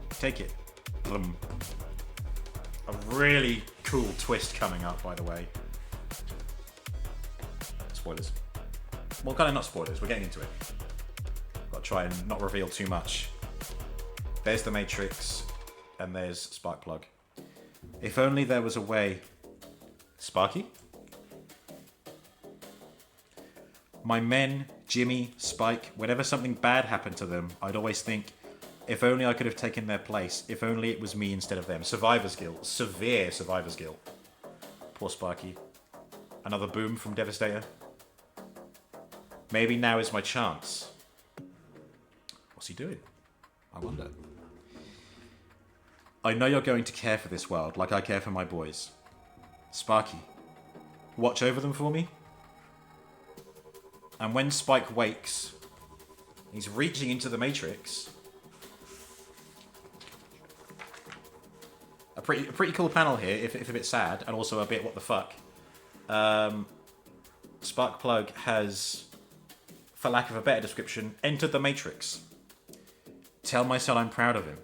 Take it. A really cool twist coming up, by the way. Spoilers. Well, kind of not spoilers. We're getting into it. Got to try and not reveal too much. There's the Matrix. And there's Sparkplug. If only there was a way... Sparky? My men, Jimmy, Spike, whenever something bad happened to them, I'd always think, if only I could have taken their place. If only it was me instead of them. Survivor's guilt. Severe survivor's guilt. Poor Sparky. Another boom from Devastator. Maybe now is my chance. What's he doing? I wonder. I know you're going to care for this world like I care for my boys. Sparky, watch over them for me. And when Spike wakes, he's reaching into the Matrix. A pretty cool panel here, if a bit sad, and also a bit what the fuck. Sparkplug has, for lack of a better description, entered the Matrix. Tell my son I'm proud of him.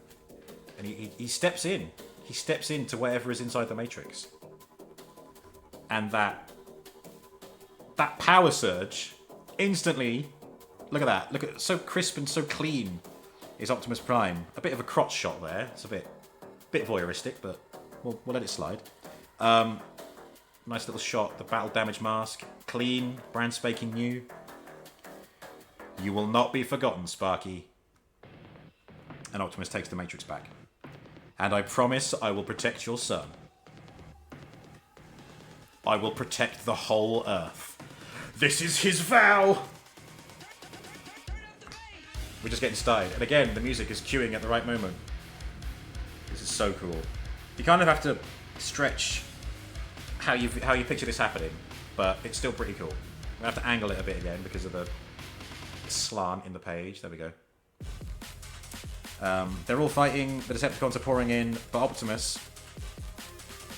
And he steps in. He steps into whatever is inside the Matrix. And that power surge, instantly, look at that. Look at so crisp and so clean is Optimus Prime. A bit of a crotch shot there. It's a bit voyeuristic, but we'll let it slide. Nice little shot. The battle damage mask. clean, brand spanking new. You will not be forgotten, Sparky. And Optimus takes the Matrix back. And I promise I will protect your son. I will protect the whole Earth. This is his vow! We're just getting started. And again, the music is cueing at the right moment. This is so cool. You kind of have to stretch how you picture this happening, but it's still pretty cool. We have to angle it a bit again because of the slant in the page. There we go. They're all fighting. The Decepticons are pouring in, but Optimus,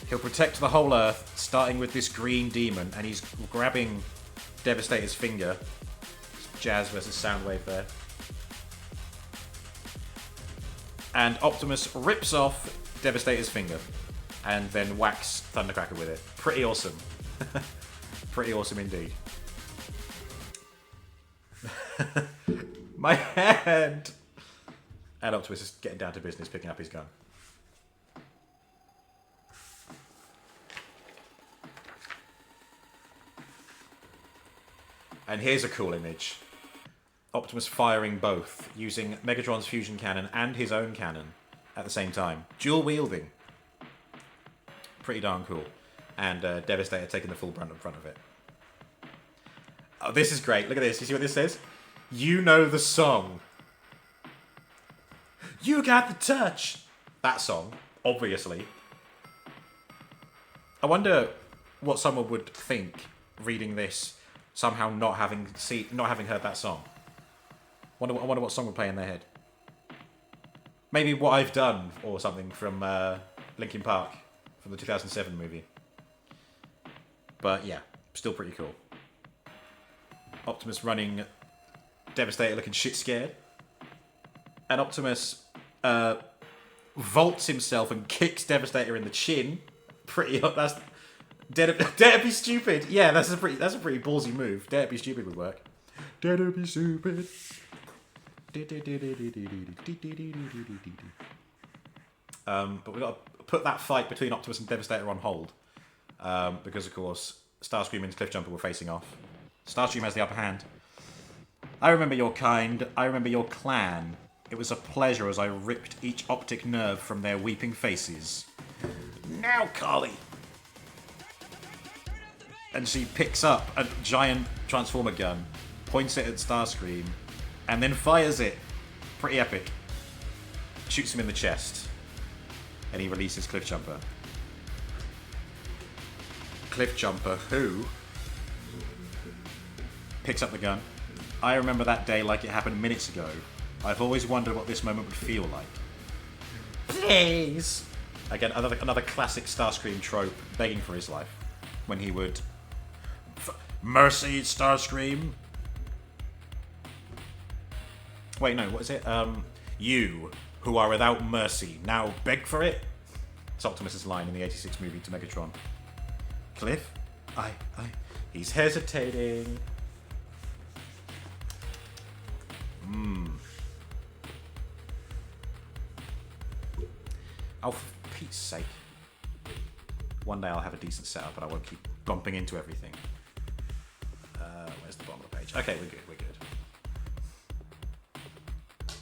he'll protect the whole Earth, starting with this green demon, and he's grabbing Devastator's finger. Jazz versus Soundwave there. And Optimus rips off Devastator's finger and then whacks Thundercracker with it. Pretty awesome. Pretty awesome indeed. My hand! And Optimus is getting down to business, picking up his gun. And here's a cool image. Optimus firing both, using Megatron's fusion cannon and his own cannon at the same time. Dual wielding. Pretty darn cool. And Devastator taking the full brunt in front of it. Oh, this is great. Look at this. You see what this says? You know the song. You got the touch. That song, obviously. I wonder what someone would think reading this, somehow not having heard that song. I wonder what song would play in their head. Maybe What I've Done or something from Linkin Park from the 2007 movie. But yeah, still pretty cool. Optimus running, Devastator looking shit scared. And Optimus vaults himself and kicks Devastator in the chin. Pretty that's Dare to be stupid. Yeah, that's a pretty ballsy move. Dare to be stupid would work. Dare to be stupid. But we've got to put that fight between Optimus and Devastator on hold. Because, of course, Starscream and Cliffjumper were facing off. Starscream has the upper hand. I remember your kind. I remember your clan. It was a pleasure as I ripped each optic nerve from their weeping faces. Now, Carly! And she picks up a giant Transformer gun, points it at Starscream, and then fires it. Pretty epic. Shoots him in the chest. And he releases Cliffjumper. Cliffjumper, who picks up the gun. I remember that day like it happened minutes ago. I've always wondered what this moment would feel like. Please! Again, another classic Starscream trope, begging for his life. When he would... Mercy, Starscream! Wait, no, what is it? You, who are without mercy, now beg for it? It's Optimus's line in the 86 movie to Megatron. Cliff? He's hesitating. Oh, for Pete's sake. One day I'll have a decent setup, but I won't keep bumping into everything. Where's the bottom of the page? Okay, we're good.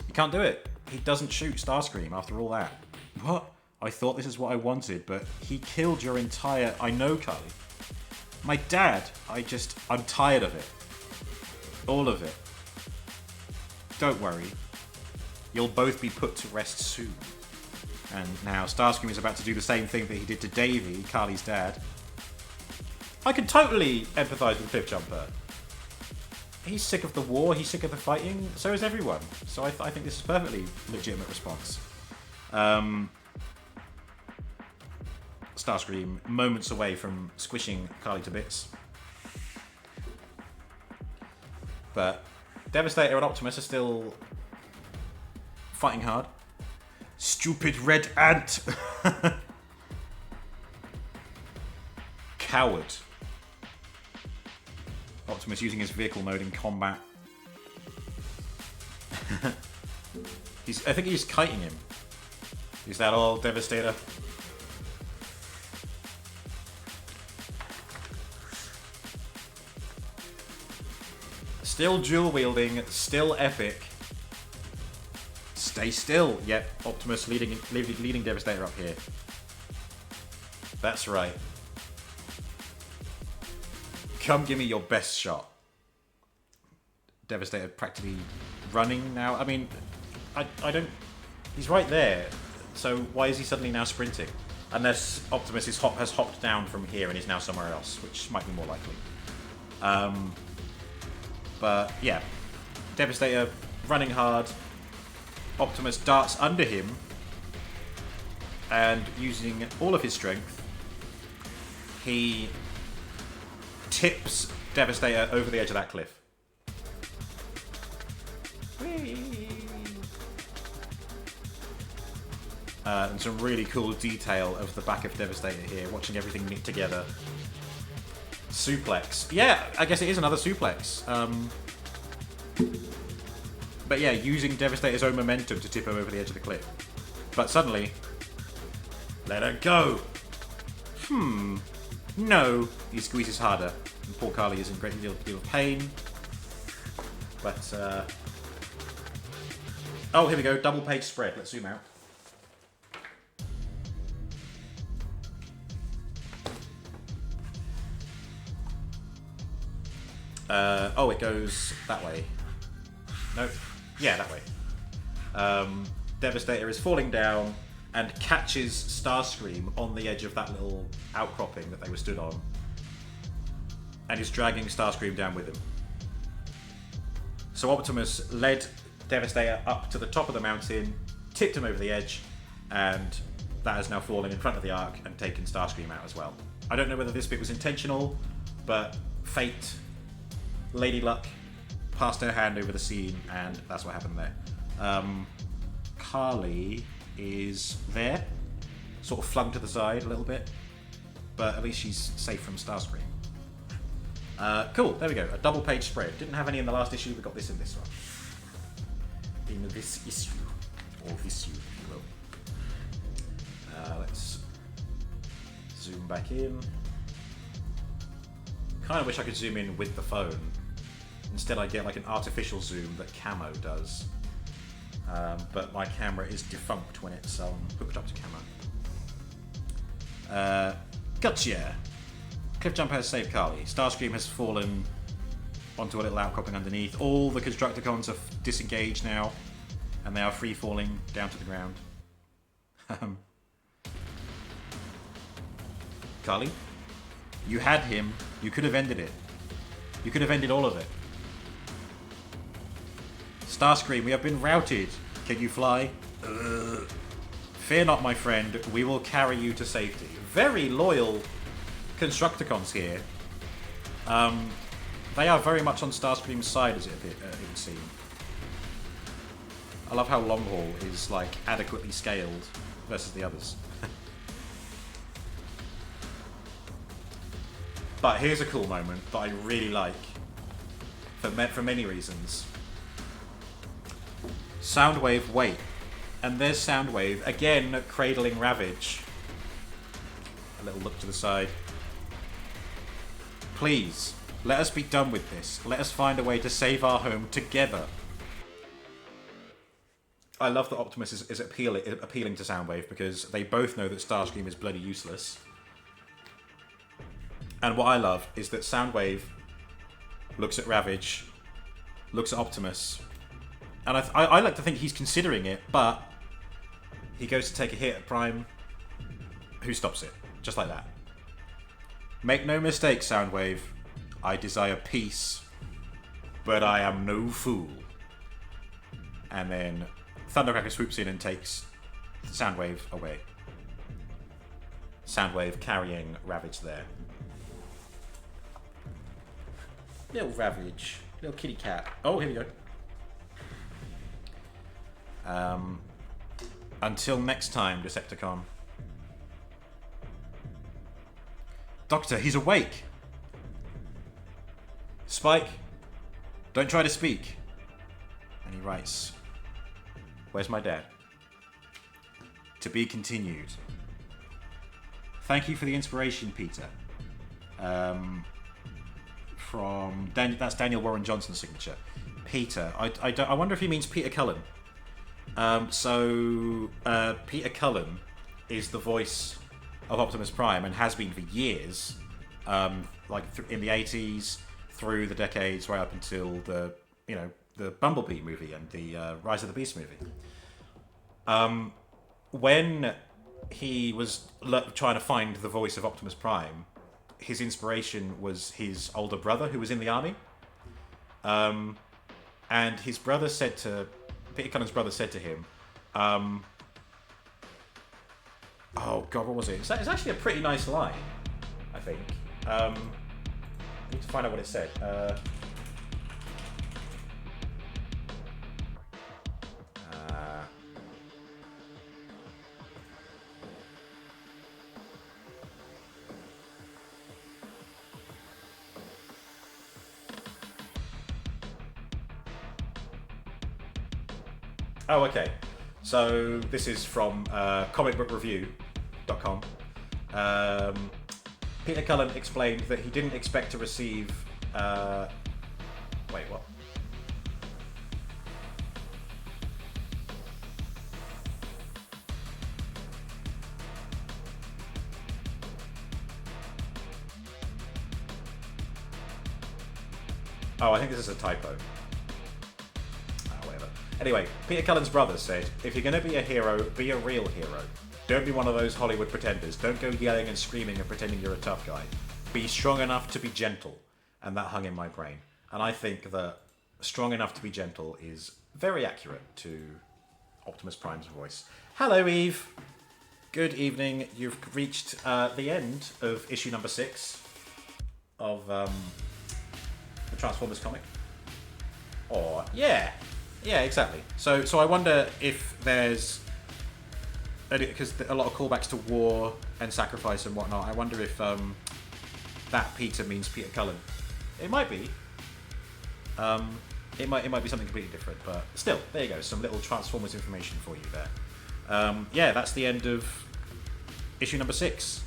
You can't do it. He doesn't shoot Starscream after all that. What? I thought this is what I wanted, but he killed your entire... I know, Carly. My dad. I'm tired of it. All of it. Don't worry. You'll both be put to rest soon. And now Starscream is about to do the same thing that he did to Davy, Carly's dad. I can totally empathise with Cliffjumper. He's sick of the war, he's sick of the fighting, so is everyone. So I think this is a perfectly legitimate response. Starscream, moments away from squishing Carly to bits. But Devastator and Optimus are still fighting hard. Stupid red ant! Coward. Optimus using his vehicle mode in combat. I think he's kiting him. Is that all, Devastator? Still dual wielding, still epic. Stay still. Yep, Optimus leading Devastator up here. That's right. Come give me your best shot. Devastator practically running now. I mean, I don't... He's right there. So why is he suddenly now sprinting? Unless Optimus has hopped down from here and is now somewhere else, which might be more likely. But yeah, Devastator running hard. Optimus darts under him and using all of his strength, he tips Devastator over the edge of that cliff. And some really cool detail of the back of Devastator here, watching everything knit together. Suplex. Yeah, I guess it is another suplex. But yeah, using Devastator's own momentum to tip him over the edge of the cliff. But suddenly, let her go. No. He squeezes harder. And poor Carly is in a great deal of pain. But, oh, here we go. Double page spread. Let's zoom out. Oh, it goes that way. Nope. Yeah, that way. Devastator is falling down and catches Starscream on the edge of that little outcropping that they were stood on. And is dragging Starscream down with him. So Optimus led Devastator up to the top of the mountain, tipped him over the edge, and that has now fallen in front of the Ark and taken Starscream out as well. I don't know whether this bit was intentional, but fate, Lady Luck, passed her hand over the scene, and that's what happened there. Carly is there, sort of flung to the side a little bit, but at least she's safe from Starscream. Cool, there we go, a double page spread. Didn't have any in the last issue, we got this in this one. In this issue, or this issue, if you will. Let's zoom back in. Kind of wish I could zoom in with the phone. Instead I get like an artificial zoom that Camo does. But my camera is defunct when it's hooked up to camera. Gotcha! Cliffjumper has saved Carly. Starscream has fallen onto a little outcropping underneath. All the Constructicons are disengaged now, and they are free falling down to the ground. Carly, you had him. You could have ended it. You could have ended all of it. Starscream, we have been routed. Can you fly? Fear not, my friend. We will carry you to safety. Very loyal Constructicons here. They are very much on Starscream's side, as it would seem. I love how Longhaul is like adequately scaled versus the others. But here's a cool moment that I really like for many reasons. Soundwave, wait. And there's Soundwave, again cradling Ravage. A little look to the side. Please, let us be done with this. Let us find a way to save our home together. I love that Optimus is appealing to Soundwave because they both know that Starscream is bloody useless. And what I love is that Soundwave looks at Ravage, looks at Optimus, and I like to think he's considering it, but he goes to take a hit at Prime. Who stops it? Just like that. Make no mistake, Soundwave. I desire peace, but I am no fool. And then Thundercracker swoops in and takes Soundwave away. Soundwave carrying Ravage there. Little Ravage. Little kitty cat. Oh, here we go. Until next time, Decepticon. Doctor, he's awake! Spike, don't try to speak. And he writes, where's my dad? To be continued. Thank you for the inspiration, Peter. from that's Daniel Warren Johnson's signature. Peter. I wonder if he means Peter Cullen. Peter Cullen is the voice of Optimus Prime and has been for years, in the 80s, through the decades, right up until the Bumblebee movie and the Rise of the Beast movie. When he was trying to find the voice of Optimus Prime, his inspiration was his older brother who was in the army. And his brother Peter Cullen's brother said to him, oh God, what was it? It's actually a pretty nice line, I think. I need to find out what it said. Oh, okay. So this is from comicbookreview.com. Peter Cullen explained that he didn't expect to receive... wait, what? Oh, I think this is a typo. Anyway, Peter Cullen's brother said, if you're going to be a hero, be a real hero. Don't be one of those Hollywood pretenders. Don't go yelling and screaming and pretending you're a tough guy. Be strong enough to be gentle. And that hung in my brain. And I think that strong enough to be gentle is very accurate to Optimus Prime's voice. Hello, Eve. Good evening. You've reached the end of issue number 6 of the Transformers comic. Or, yeah. Yeah, exactly. So I wonder if there's... Because a lot of callbacks to war and sacrifice and whatnot. I wonder if that Peter means Peter Cullen. It might be. It might be something completely different, but still, there you go. Some little Transformers information for you there. Yeah, that's the end of issue number 6.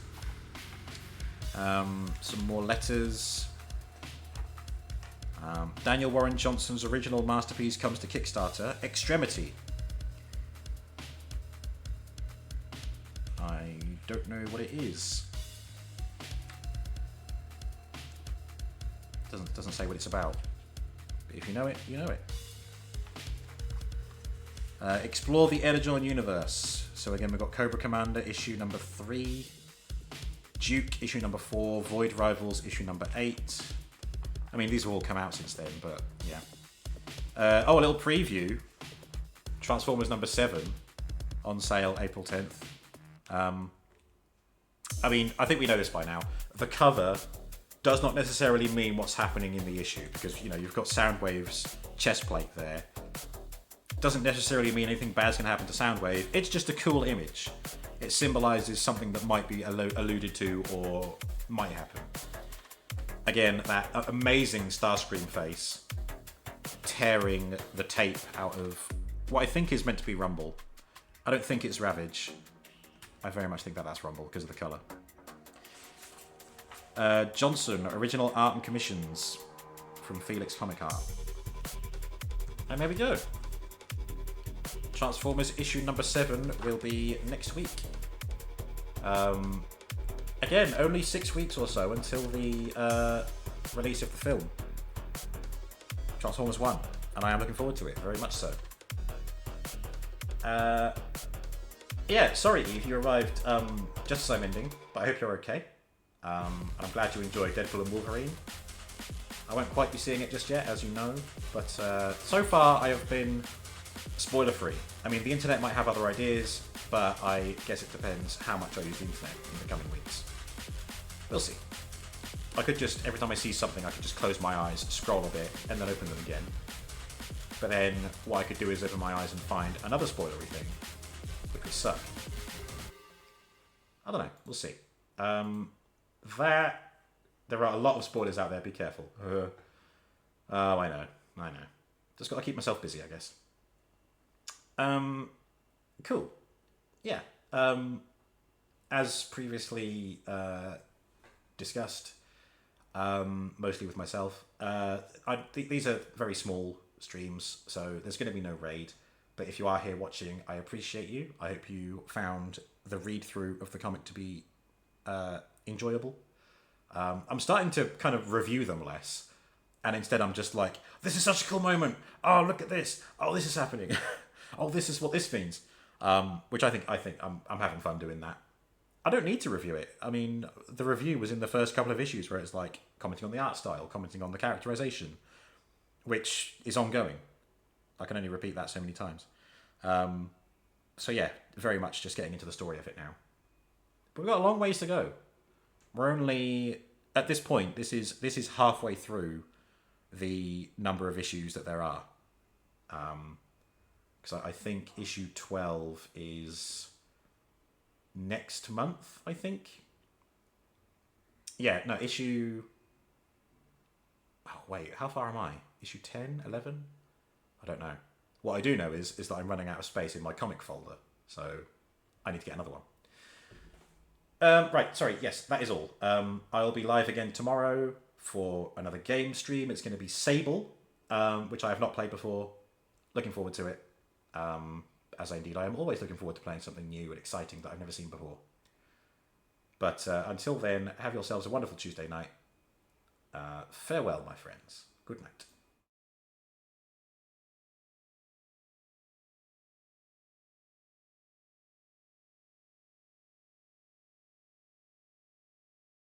Some more letters. Daniel Warren Johnson's original masterpiece comes to Kickstarter, Extremity. I don't know what it is. Doesn't say what it's about. But if you know it, you know it. Explore the Energon universe. So again, we've got Cobra Commander issue number 3, Duke issue number 4, Void Rivals issue number 8. I mean, these have all come out since then, but yeah. A little preview. Transformers number 7 on sale April 10th. I mean, I think we know this by now. The cover does not necessarily mean what's happening in the issue because, you've got Soundwave's chest plate there. Doesn't necessarily mean anything bad's going to happen to Soundwave. It's just a cool image. It symbolises something that might be alluded to or might happen. Again, that amazing Starscream face tearing the tape out of what I think is meant to be Rumble. I don't think it's Ravage. I very much think that's Rumble because of the colour. Johnson, original art and commissions from Felix Comic Art. And there we go. Transformers issue number 7 will be next week. Again, only 6 weeks or so until the release of the film. Transformers 1. And I am looking forward to it, very much so. Yeah, sorry Eve, you arrived just as I'm ending, but I hope you're okay. I'm glad you enjoyed Deadpool and Wolverine. I won't quite be seeing it just yet, as you know, but so far I have been spoiler-free. I mean, the internet might have other ideas, but I guess it depends how much I use the internet in the coming weeks. We'll see. I could just, every time I see something, I could just close my eyes, scroll a bit, and then open them again. But then what I could do is open my eyes and find another spoilery thing, which would suck. I don't know. We'll see. There are a lot of spoilers out there. Be careful. Oh, I know. Just got to keep myself busy, I guess. Cool. Yeah. As previously discussed, mostly with myself. These are very small streams, so there's going to be no raid. But if you are here watching, I appreciate you. I hope you found the read-through of the comic to be enjoyable. I'm starting to kind of review them less, and instead I'm just like, this is such a cool moment. Oh, look at this. Oh, this is happening. Oh, this is what this means. Which I think I'm having fun doing that. I don't need to review it. I mean, the review was in the first couple of issues where it's like commenting on the art style, commenting on the characterization, which is ongoing. I can only repeat that so many times. So yeah, very much just getting into the story of it now. But we've got a long ways to go. We're only at this point. This is halfway through the number of issues that there are. Because I think issue 12 is next month. I think. Yeah. No issue. Oh wait, how far am I? Issue 10, 11? I don't know. What I do know is that I'm running out of space in my comic folder, so I need to get another one. Right, sorry, yes, that is all. I'll be live again tomorrow for another game stream. It's going to be Sable, which I have not played before. Looking forward to it. As indeed I am always looking forward to playing something new and exciting that I've never seen before. But until then, have yourselves a wonderful Tuesday night. Farewell, my friends. Good night.